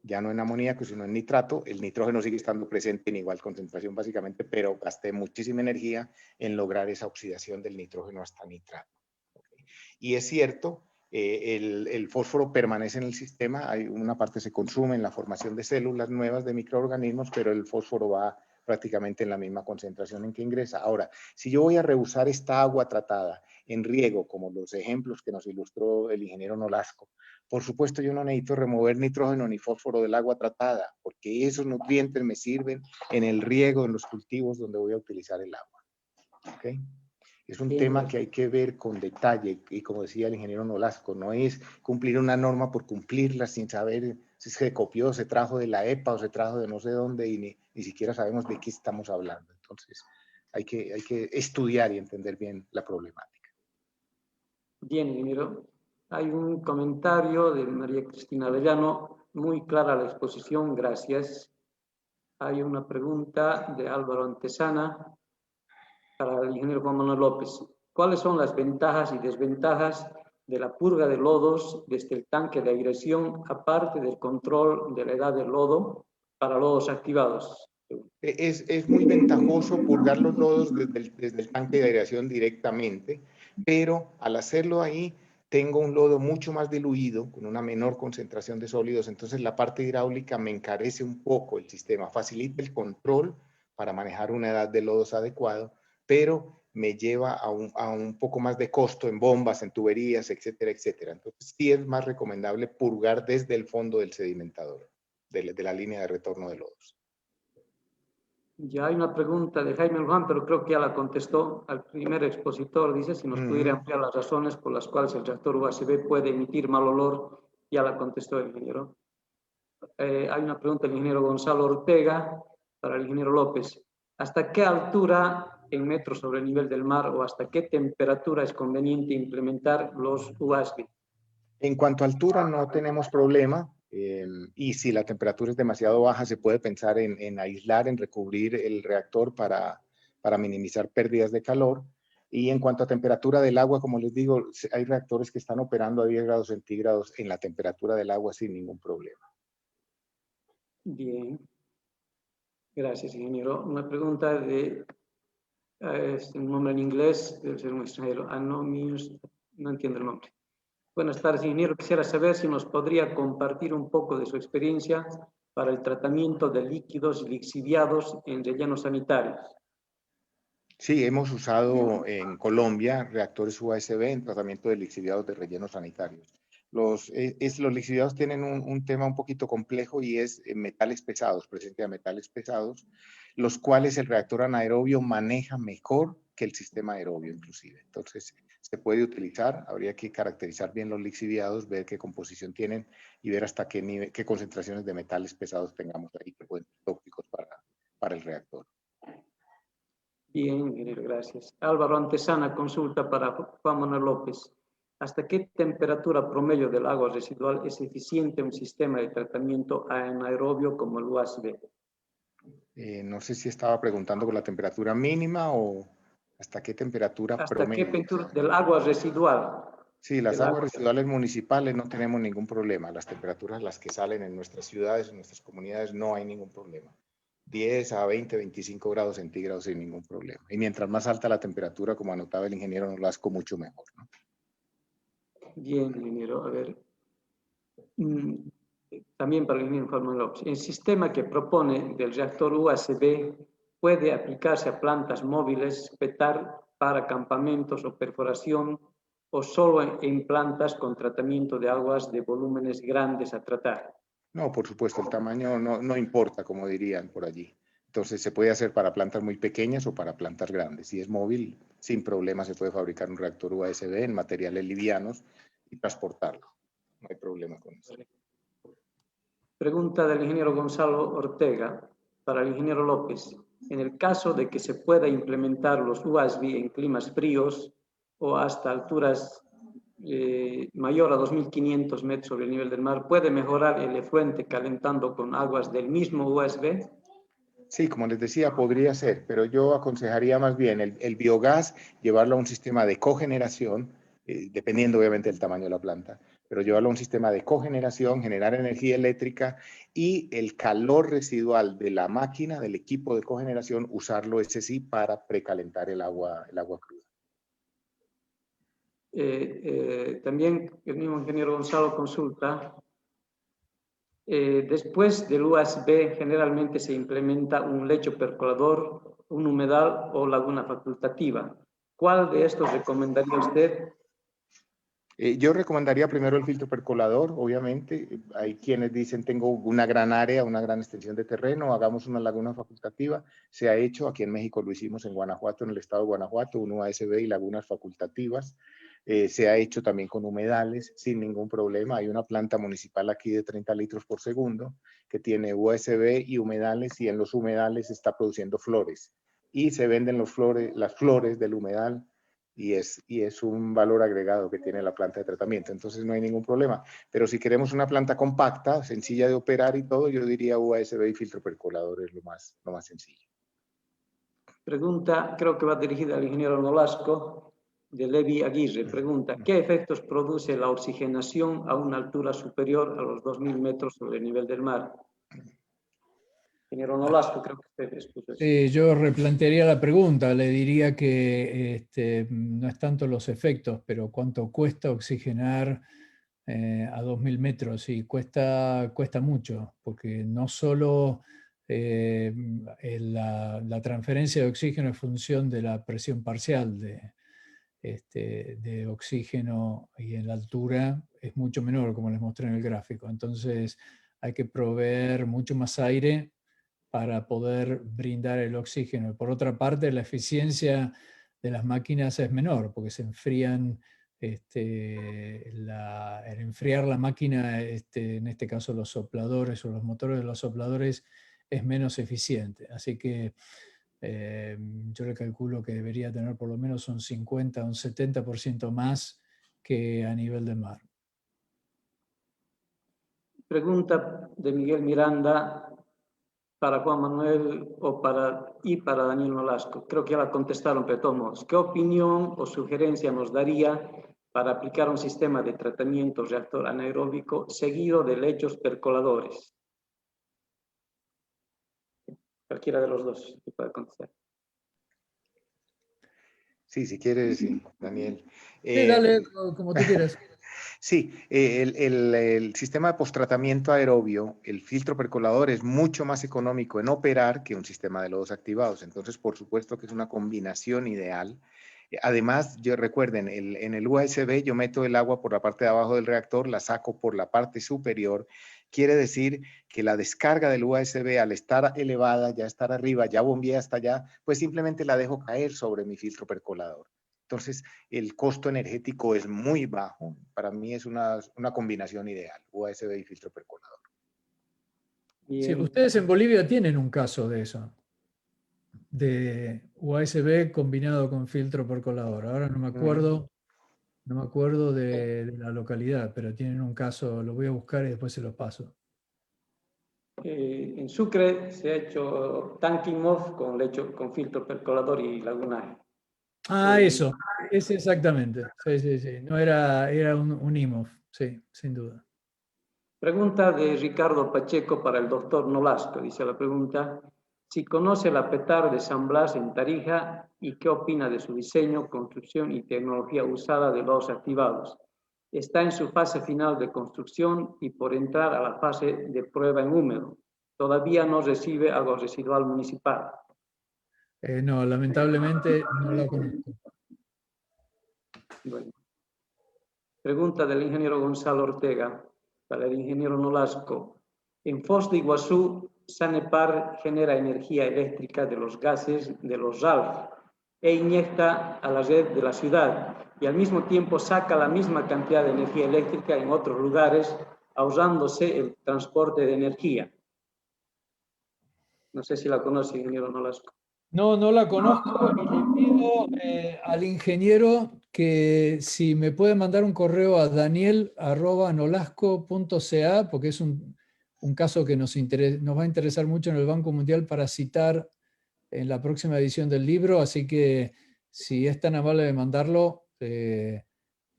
Ya no en amoníaco, sino en nitrato. El nitrógeno sigue estando presente en igual concentración básicamente, pero gasté muchísima energía en lograr esa oxidación del nitrógeno hasta nitrato. ¿Okay? Y es cierto, el fósforo permanece en el sistema, hay una parte se consume en la formación de células nuevas de microorganismos, pero el fósforo va prácticamente en la misma concentración en que ingresa. Ahora, si yo voy a reusar esta agua tratada en riego, como los ejemplos que nos ilustró el ingeniero Nolasco, por supuesto yo no necesito remover nitrógeno ni fósforo del agua tratada, porque esos nutrientes me sirven en el riego, en los cultivos donde voy a utilizar el agua. ¿Okay? Es un tema que hay que ver con detalle, y como decía el ingeniero Nolasco, no es cumplir una norma por cumplirla sin saber si se copió, se trajo de la EPA o se trajo de no sé dónde, y ni siquiera sabemos de qué estamos hablando. Entonces hay que estudiar y entender bien la problemática. Bien, ingeniero. Hay un comentario de María Cristina Avellano, muy clara la exposición, gracias. Hay una pregunta de Álvaro Antesana para el ingeniero Juan Manuel López. ¿Cuáles son las ventajas y desventajas de la purga de lodos desde el tanque de aireación, aparte del control de la edad del lodo para lodos activados? Es muy ventajoso purgar los lodos desde el tanque de aireación directamente, pero al hacerlo ahí tengo un lodo mucho más diluido, con una menor concentración de sólidos, entonces la parte hidráulica me encarece un poco el sistema, facilita el control para manejar una edad de lodos adecuado, pero me lleva a un poco más de costo en bombas, en tuberías, etcétera, etcétera. Entonces sí es más recomendable purgar desde el fondo del sedimentador, de la línea de retorno de lodos. Ya hay una pregunta de Jaime Luján, pero creo que ya la contestó al primer expositor. Dice si nos pudiera ampliar las razones por las cuales el reactor USB puede emitir mal olor. Ya la contestó el ingeniero. Hay una pregunta del ingeniero Gonzalo Ortega para el ingeniero López. ¿Hasta qué altura en metros sobre el nivel del mar o hasta qué temperatura es conveniente implementar los USB? En cuanto a altura no tenemos problema, y si la temperatura es demasiado baja se puede pensar en aislar, en recubrir el reactor para minimizar pérdidas de calor. Y en cuanto a temperatura del agua, como les digo, hay reactores que están operando a 10 grados centígrados en la temperatura del agua sin ningún problema. Bien. Gracias, ingeniero. Una pregunta de un nombre en inglés, debe ser un extranjero. Anonymous, no entiendo el nombre. Buenas tardes, ingeniero. Quisiera saber si nos podría compartir un poco de su experiencia para el tratamiento de líquidos lixiviados en rellenos sanitarios. Sí, hemos usado en Colombia reactores USB en tratamiento de lixiviados de rellenos sanitarios. Los lixiviados tienen un tema un poquito complejo y es metales pesados, presencia de metales pesados, los cuales el reactor anaerobio maneja mejor que el sistema aerobio inclusive. Entonces, se puede utilizar, habría que caracterizar bien los lixiviados, ver qué composición tienen y ver hasta qué nivel, qué concentraciones de metales pesados tengamos ahí que pueden ser tóxicos para el reactor. Bien, ingeniero, gracias. Álvaro Antesana, consulta para Juan Manuel López. ¿Hasta qué temperatura promedio del agua residual es eficiente un sistema de tratamiento anaerobio como el USB? No sé si estaba preguntando por la temperatura mínima o hasta qué temperatura ¿Hasta qué promedio. temperatura del agua residual? Sí, las aguas residuales municipales no tenemos ningún problema. Las temperaturas las que salen en nuestras ciudades, en nuestras comunidades, no hay ningún problema. 10 a 20, 25 grados centígrados sin ningún problema. Y mientras más alta la temperatura, como anotaba el ingeniero Nolasco, mucho mejor, ¿no? Bien, ingeniero. A ver. También para el ingeniero Juan Manuel López. El sistema que propone del reactor USB puede aplicarse a plantas móviles, petar para campamentos o perforación, o solo en plantas con tratamiento de aguas de volúmenes grandes a tratar. No, por supuesto, el tamaño no importa, como dirían por allí. Entonces se puede hacer para plantas muy pequeñas o para plantas grandes. Si es móvil, sin problema se puede fabricar un reactor USB en materiales livianos y transportarlo. No hay problema con eso. Pregunta del ingeniero Gonzalo Ortega para el ingeniero López. En el caso de que se pueda implementar los USB en climas fríos o hasta alturas mayor a 2.500 metros sobre el nivel del mar, ¿puede mejorar el efluente calentando con aguas del mismo USB? Sí, como les decía, podría ser, pero yo aconsejaría más bien el biogás, llevarlo a un sistema de cogeneración, dependiendo obviamente del tamaño de la planta, pero llevarlo a un sistema de cogeneración, generar energía eléctrica y el calor residual de la máquina, del equipo de cogeneración, usarlo ese sí para precalentar el agua cruda. También el mismo ingeniero Gonzalo consulta. Después del USB generalmente se implementa un lecho percolador, un humedal o laguna facultativa. ¿Cuál de estos recomendaría usted? Yo recomendaría primero el filtro percolador, obviamente. Hay quienes dicen, tengo una gran área, una gran extensión de terreno, hagamos una laguna facultativa. Se ha hecho, aquí en México lo hicimos en Guanajuato, en el estado de Guanajuato, un USB y lagunas facultativas. Se ha hecho también con humedales, sin ningún problema. Hay una planta municipal aquí de 30 litros por segundo que tiene USB y humedales, y en los humedales está produciendo flores. Y se venden las flores del humedal, y es un valor agregado que tiene la planta de tratamiento. Entonces no hay ningún problema. Pero si queremos una planta compacta, sencilla de operar y todo, yo diría USB y filtro percolador es lo más sencillo. Pregunta, creo que va dirigida al ingeniero Nolasco, de Levi Aguirre. Pregunta, ¿qué efectos produce la oxigenación a una altura superior a los 2.000 metros sobre el nivel del mar? Ingeniero Nolasco, creo que usted expuso eso. Sí, yo replantearía la pregunta, le diría que no es tanto los efectos, pero cuánto cuesta oxigenar a 2.000 metros, y cuesta mucho, porque no solo la transferencia de oxígeno es función de la presión parcial de oxígeno, y en la altura es mucho menor, como les mostré en el gráfico. Entonces hay que proveer mucho más aire para poder brindar el oxígeno. Por otra parte, la eficiencia de las máquinas es menor, porque se enfrían, el enfriar la máquina, en este caso los sopladores o los motores de los sopladores, es menos eficiente. Así que yo le calculo que debería tener por lo menos un 50 o un 70% más que a nivel de mar. Pregunta de Miguel Miranda para Juan Manuel y para Daniel Nolasco. Creo que ya la contestaron, pero todos modos. ¿Qué opinión o sugerencia nos daría para aplicar un sistema de tratamiento reactor anaeróbico seguido de lechos percoladores? Cualquiera de los dos que pueda contestar. Sí, si quieres, sí, Daniel. Sí, dale, como tú quieras. Sí, el sistema de posttratamiento aerobio, el filtro percolador, es mucho más económico en operar que un sistema de lodos activados. Entonces, por supuesto que es una combinación ideal. Además, recuerden, en el USB yo meto el agua por la parte de abajo del reactor, la saco por la parte superior. Quiere decir que la descarga del USB, al estar elevada, ya estar arriba, ya bombeé hasta allá, pues simplemente la dejo caer sobre mi filtro percolador. Entonces, el costo energético es muy bajo. Para mí es una combinación ideal, USB y filtro percolador. Sí, Bien. ustedes en Bolivia tienen un caso de eso, de USB combinado con filtro percolador. Ahora no me acuerdo de la localidad, pero tienen un caso, lo voy a buscar y después se los paso. En Sucre se ha hecho tanking off con filtro percolador y lagunaje. Ah, eso, es exactamente. Sí, sí, sí. No era un IMOF, sí, sin duda. Pregunta de Ricardo Pacheco para el doctor Nolasco. Dice la pregunta, si conoce la PETAR de San Blas en Tarija y qué opina de su diseño, construcción y tecnología usada de los activados. Está en su fase final de construcción y por entrar a la fase de prueba en húmedo. Todavía no recibe agua residual municipal. No, lamentablemente no la conozco. Bueno. Pregunta del ingeniero Gonzalo Ortega para el ingeniero Nolasco. En Foz de Iguazú, Sanepar genera energía eléctrica de los gases de los RALF e inyecta a la red de la ciudad y al mismo tiempo saca la misma cantidad de energía eléctrica en otros lugares, ahorrándose el transporte de energía. No sé si la conoce, ingeniero Nolasco. No, no la conozco y le pido al ingeniero que si me puede mandar un correo a daniel@nolasco.ca, porque es un caso que nos va a interesar mucho en el Banco Mundial para citar en la próxima edición del libro, así que si es tan amable de mandarlo,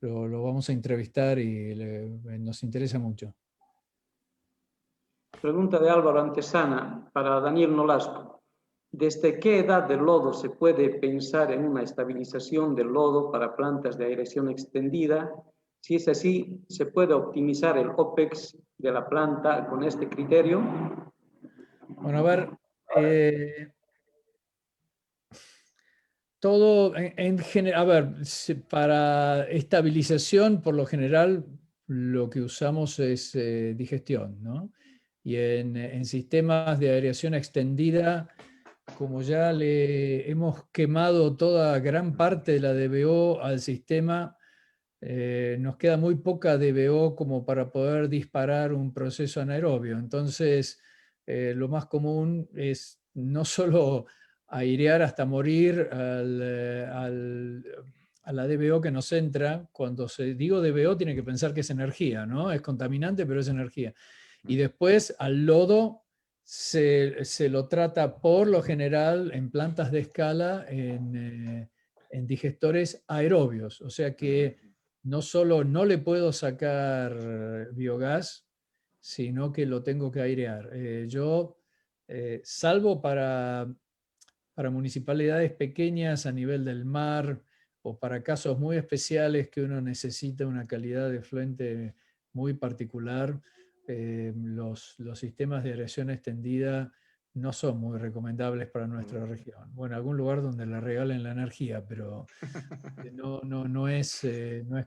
lo vamos a entrevistar y nos interesa mucho. Pregunta de Álvaro Antesana para Daniel Nolasco. ¿Desde qué edad del lodo se puede pensar en una estabilización del lodo para plantas de aireación extendida? Si es así, ¿se puede optimizar el OPEX de la planta con este criterio? Bueno, a ver, todo en general, a ver, para estabilización, por lo general, lo que usamos es digestión, ¿no? Y en sistemas de aireación extendida, como ya le hemos quemado toda gran parte de la DBO al sistema, nos queda muy poca DBO como para poder disparar un proceso anaerobio. Entonces, lo más común es no solo airear hasta morir a la DBO que nos entra. Cuando digo DBO, tiene que pensar que es energía, ¿no? Es contaminante, pero es energía. Y después al lodo se lo trata por lo general en plantas de escala en digestores aerobios. O sea que no solo no le puedo sacar biogás, sino que lo tengo que airear. Salvo para municipalidades pequeñas a nivel del mar o para casos muy especiales que uno necesita una calidad de efluente muy particular, los sistemas de aireación extendida no son muy recomendables para nuestra región. Bueno, algún lugar donde le regalen la energía, pero no es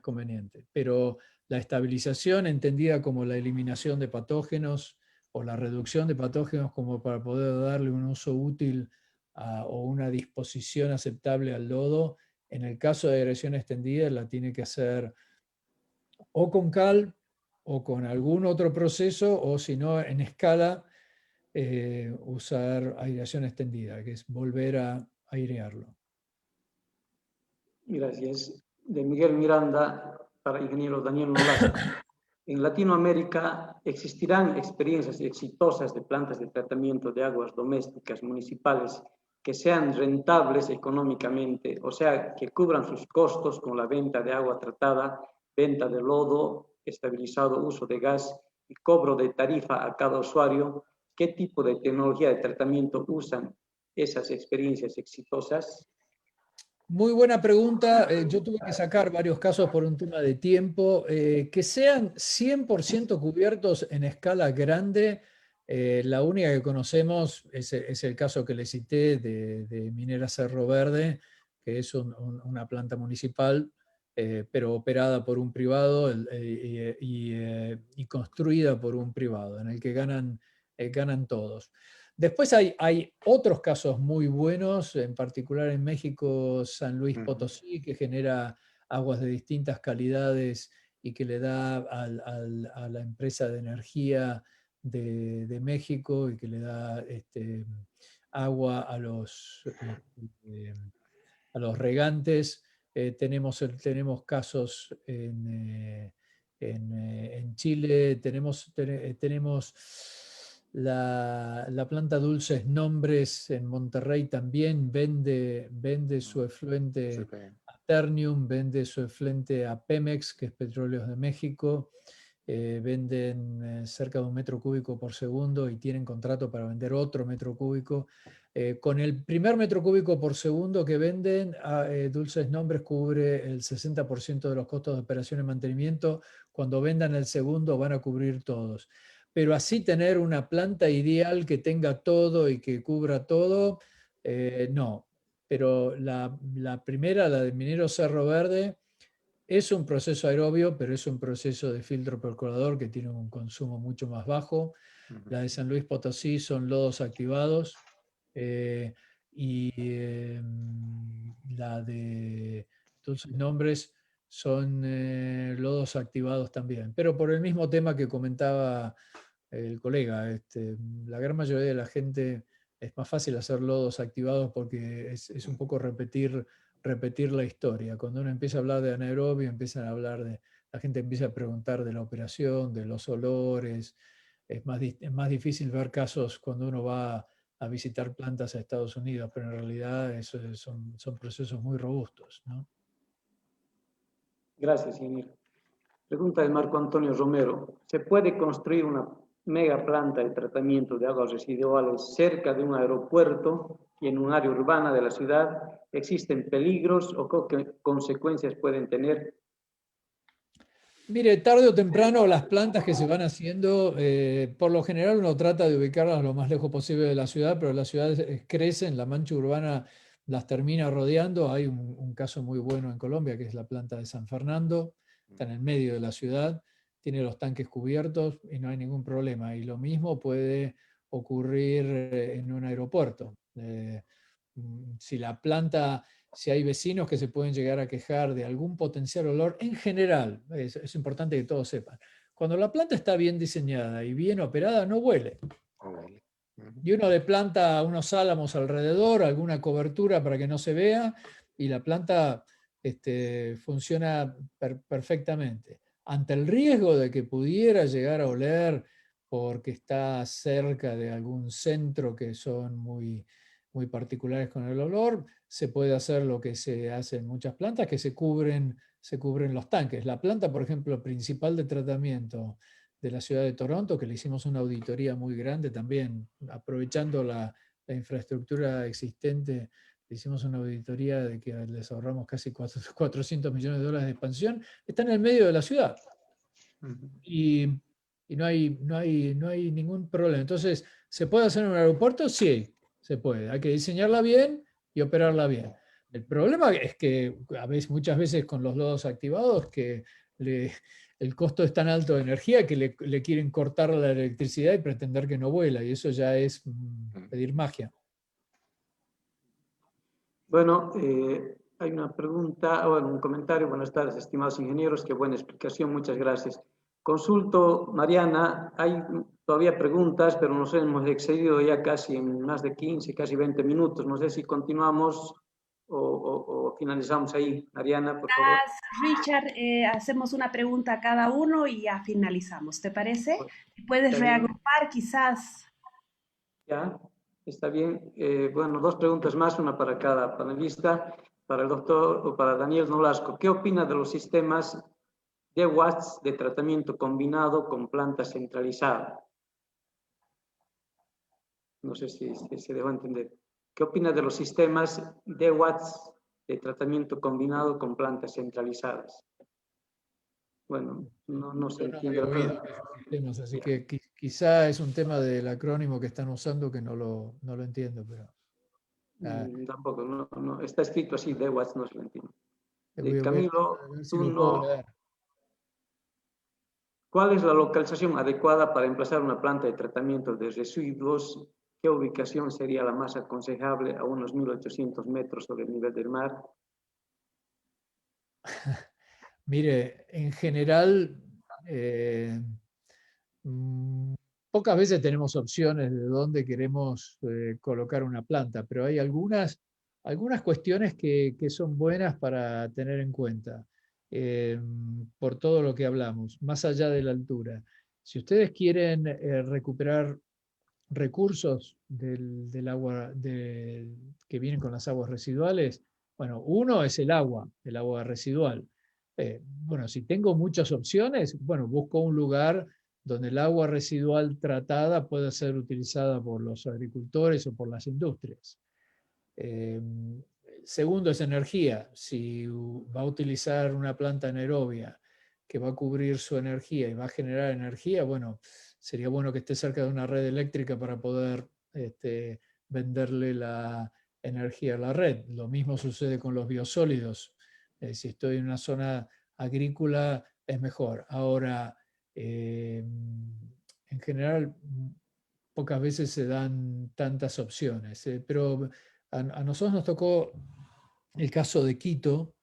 conveniente. Pero la estabilización, entendida como la eliminación de patógenos o la reducción de patógenos como para poder darle un uso útil o una disposición aceptable al lodo, en el caso de aireación extendida la tiene que hacer o con cal o con algún otro proceso, o si no en escala, usar aireación extendida, que es volver a airearlo. Gracias. De Miguel Miranda para ingeniero Daniel Nolasco. En Latinoamérica existirán experiencias exitosas de plantas de tratamiento de aguas domésticas municipales que sean rentables económicamente, o sea, que cubran sus costos con la venta de agua tratada, venta de lodo, estabilizado uso de gas y cobro de tarifa a cada usuario. ¿Qué tipo de tecnología de tratamiento usan esas experiencias exitosas? Muy buena pregunta. Yo tuve que sacar varios casos por un tema de tiempo. Que sean 100% cubiertos en escala grande. La única que conocemos es el caso que le cité de Minera Cerro Verde, que es una planta municipal, pero operada por un privado y construida por un privado, en el que ganan todos. Después hay otros casos muy buenos, en particular en México, San Luis Potosí, que genera aguas de distintas calidades y que le da a la empresa de energía de México y que le da agua a los regantes. Tenemos casos en Chile, tenemos la planta Dulces Nombres en Monterrey también vende su efluente a Ternium, vende su efluente a Pemex, que es Petróleos de México. Venden cerca de 1 metro cúbico por segundo y tienen contrato para vender otro metro cúbico. Con el primer metro cúbico por segundo que venden, Dulces Nombres cubre el 60% de los costos de operación y mantenimiento. Cuando vendan el segundo van a cubrir todos. Pero así tener una planta ideal que tenga todo y que cubra todo, no. Pero la primera, la del minero Cerro Verde, es un proceso aerobio, pero es un proceso de filtro percolador que tiene un consumo mucho más bajo. La de San Luis Potosí son lodos activados y la de Dulces Nombres son lodos activados también. Pero por el mismo tema que comentaba el colega, la gran mayoría de la gente es más fácil hacer lodos activados porque es un poco repetir la historia. Cuando uno empieza a hablar de anaerobio, la gente empieza a preguntar de la operación, de los olores. Es más difícil ver casos cuando uno va a visitar plantas a Estados Unidos, pero en realidad son procesos muy robustos, ¿no? Gracias, ingeniero. Pregunta de Marco Antonio Romero. ¿Se puede construir una mega planta de tratamiento de aguas residuales cerca de un aeropuerto y en un área urbana de la ciudad? ¿Existen peligros o qué consecuencias pueden tener? Mire, tarde o temprano las plantas que se van haciendo, por lo general uno trata de ubicarlas lo más lejos posible de la ciudad, pero las ciudades crecen, la mancha urbana las termina rodeando. Hay un caso muy bueno en Colombia, que es la planta de San Fernando, está en el medio de la ciudad, tiene los tanques cubiertos y no hay ningún problema. Y lo mismo puede ocurrir en un aeropuerto. Si la planta, si hay vecinos que se pueden llegar a quejar de algún potencial olor, en general, es importante que todos sepan, cuando la planta está bien diseñada y bien operada, no huele. Y uno le planta unos álamos alrededor, alguna cobertura para que no se vea, y la planta funciona perfectamente. Ante el riesgo de que pudiera llegar a oler porque está cerca de algún centro que son muy particulares con el olor, se puede hacer lo que se hace en muchas plantas, que se cubren los tanques. La planta, por ejemplo, principal de tratamiento de la ciudad de Toronto, que le hicimos una auditoría muy grande también, aprovechando la infraestructura existente, le hicimos una auditoría de que les ahorramos casi 400 millones de dólares de expansión, está en el medio de la ciudad. Y no hay ningún problema. Entonces, ¿se puede hacer en un aeropuerto? Sí, se puede. Hay que diseñarla bien y operarla bien. El problema es que muchas veces con los lodos activados que el costo es tan alto de energía que le quieren cortar la electricidad y pretender que no vuela, y eso ya es pedir magia. Bueno, hay una pregunta, o un comentario. Buenas tardes, estimados ingenieros, qué buena explicación, muchas gracias. Consulto, Mariana, hay todavía preguntas, pero nos hemos excedido ya casi en más de 15, casi 20 minutos. No sé si continuamos o finalizamos ahí. Mariana, por favor. Richard, hacemos una pregunta a cada uno y ya finalizamos, ¿te parece? Puedes Está bien. reagrupar quizás. Ya, está bien. Bueno, 2 preguntas más, una para cada panelista. Para el doctor o para Daniel Nolasco, ¿qué opina de los sistemas de watts de tratamiento combinado con planta centralizada? No sé si se dejó entender. ¿Qué opina de los sistemas de watts de tratamiento combinado con plantas centralizadas? Bueno, no se entiende la pregunta. Sistemas, así que quizá es un tema del acrónimo que están usando que no lo entiendo, pero... Tampoco, no, está escrito así, DEWATS, no se lo entiendo. Voy a Camilo, ver si tú lo puedo leer. ¿Cuál es la localización adecuada para emplazar una planta de tratamiento de residuos? ¿Qué ubicación sería la más aconsejable a unos 1800 metros sobre el nivel del mar? Mire, en general, pocas veces tenemos opciones de dónde queremos colocar una planta, pero hay algunas cuestiones que son buenas para tener en cuenta por todo lo que hablamos, más allá de la altura. Si ustedes quieren recuperar recursos del agua que vienen con las aguas residuales, bueno, uno es el agua residual. Bueno, si tengo muchas opciones, bueno, busco un lugar donde el agua residual tratada pueda ser utilizada por los agricultores o por las industrias. Segundo es energía. Si va a utilizar una planta anaerobia que va a cubrir su energía y va a generar energía, bueno, sería bueno que esté cerca de una red eléctrica para poder venderle la energía a la red. Lo mismo sucede con los biosólidos. Si estoy en una zona agrícola, es mejor. Ahora, en general, pocas veces se dan tantas opciones, pero a nosotros nos tocó el caso de Quito,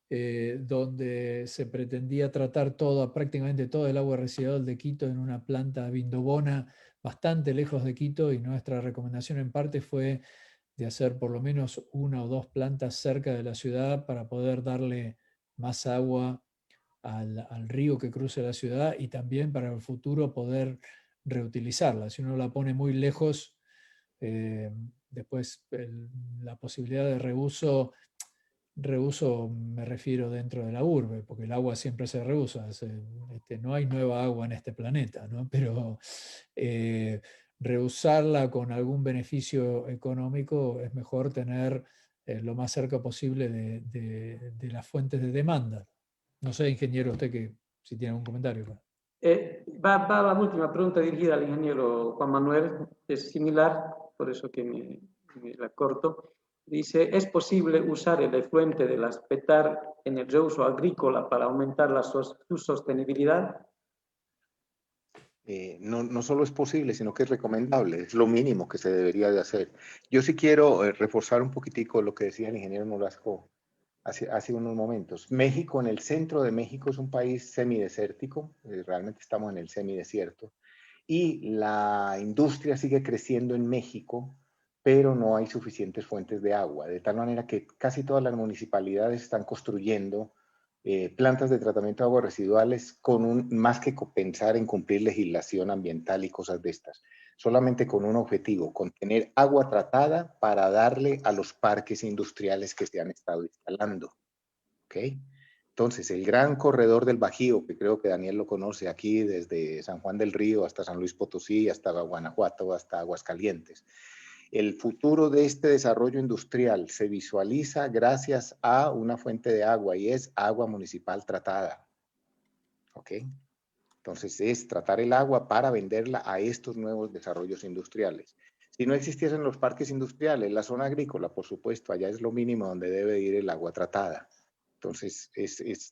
donde se pretendía tratar prácticamente todo el agua residual de Quito en una planta Vindobona bastante lejos de Quito, y nuestra recomendación en parte fue de hacer por lo menos una o dos plantas cerca de la ciudad para poder darle más agua al río que cruza la ciudad, y también para el futuro poder reutilizarla. Si uno la pone muy lejos, después la posibilidad de reuso me refiero dentro de la urbe, porque el agua siempre se reusa. No hay nueva agua en este planeta, ¿no? Pero reusarla con algún beneficio económico es mejor tener lo más cerca posible de las fuentes de demanda. No sé, ingeniero, usted si tiene algún comentario. Va la última pregunta dirigida al ingeniero Juan Manuel, es similar, por eso que me la corto. Dice, ¿es posible usar el efluente de las PETAR en el reuso agrícola para aumentar su sostenibilidad? No solo es posible, sino que es recomendable, es lo mínimo que se debería de hacer. Yo sí quiero reforzar un poquitico lo que decía el ingeniero Nolasco hace unos momentos. México, en el centro de México, es un país semidesértico, realmente estamos en el semidesierto, y la industria sigue creciendo en México, pero no hay suficientes fuentes de agua, de tal manera que casi todas las municipalidades están construyendo plantas de tratamiento de aguas residuales más que pensar en cumplir legislación ambiental y cosas de estas, solamente con un objetivo, con tener agua tratada para darle a los parques industriales que se han estado instalando. ¿Ok? Entonces, el gran corredor del Bajío, que creo que Daniel lo conoce aquí desde San Juan del Río hasta San Luis Potosí, hasta Guanajuato, hasta Aguascalientes. El futuro de este desarrollo industrial se visualiza gracias a una fuente de agua, y es agua municipal tratada. ¿Ok? Entonces, es tratar el agua para venderla a estos nuevos desarrollos industriales. Si no existiesen los parques industriales, la zona agrícola, por supuesto, allá es lo mínimo donde debe ir el agua tratada. Entonces,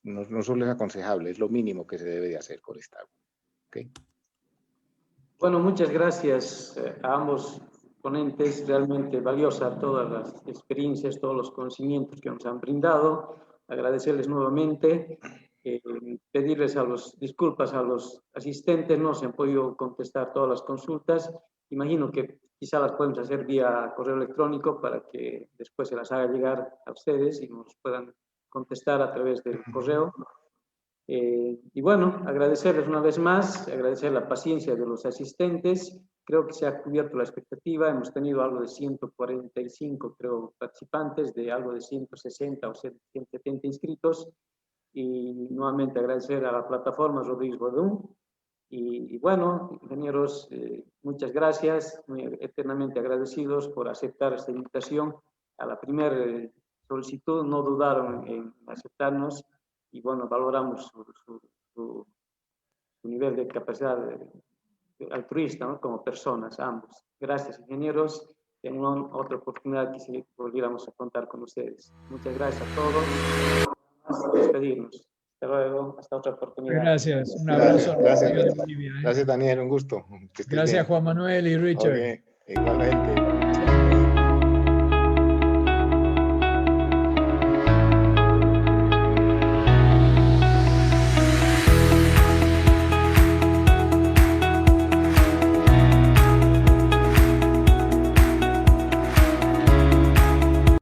no solo es aconsejable, es lo mínimo que se debe de hacer con esta agua. ¿Okay? Bueno, muchas gracias a ambos ponentes, realmente valiosa todas las experiencias, todos los conocimientos que nos han brindado. Agradecerles nuevamente, pedirles disculpas a los asistentes, no se han podido contestar todas las consultas. Imagino que quizá las podemos hacer vía correo electrónico para que después se las haga llegar a ustedes y nos puedan contestar a través del correo. Y bueno, agradecerles una vez más, agradecer la paciencia de los asistentes. Creo que se ha cubierto la expectativa. Hemos tenido algo de 145, creo, participantes, de algo de 160 o 170 inscritos. Y nuevamente agradecer a la plataforma Rodríguez Bodún. Y bueno, ingenieros, muchas gracias, muy eternamente agradecidos por aceptar esta invitación. A la primera solicitud no dudaron en aceptarnos, y bueno, valoramos su nivel de capacidad altruista, ¿no? Como personas, ambos. Gracias, ingenieros. en otra oportunidad que volviéramos a contar con ustedes. Muchas gracias a todos. Vamos a despedirnos. Hasta luego, hasta otra oportunidad. Gracias, un abrazo. Gracias, a los amigos de Bolivia, ¿eh? gracias Daniel, un gusto. Que estés Gracias bien. Juan Manuel y Richard. Ok, igualmente.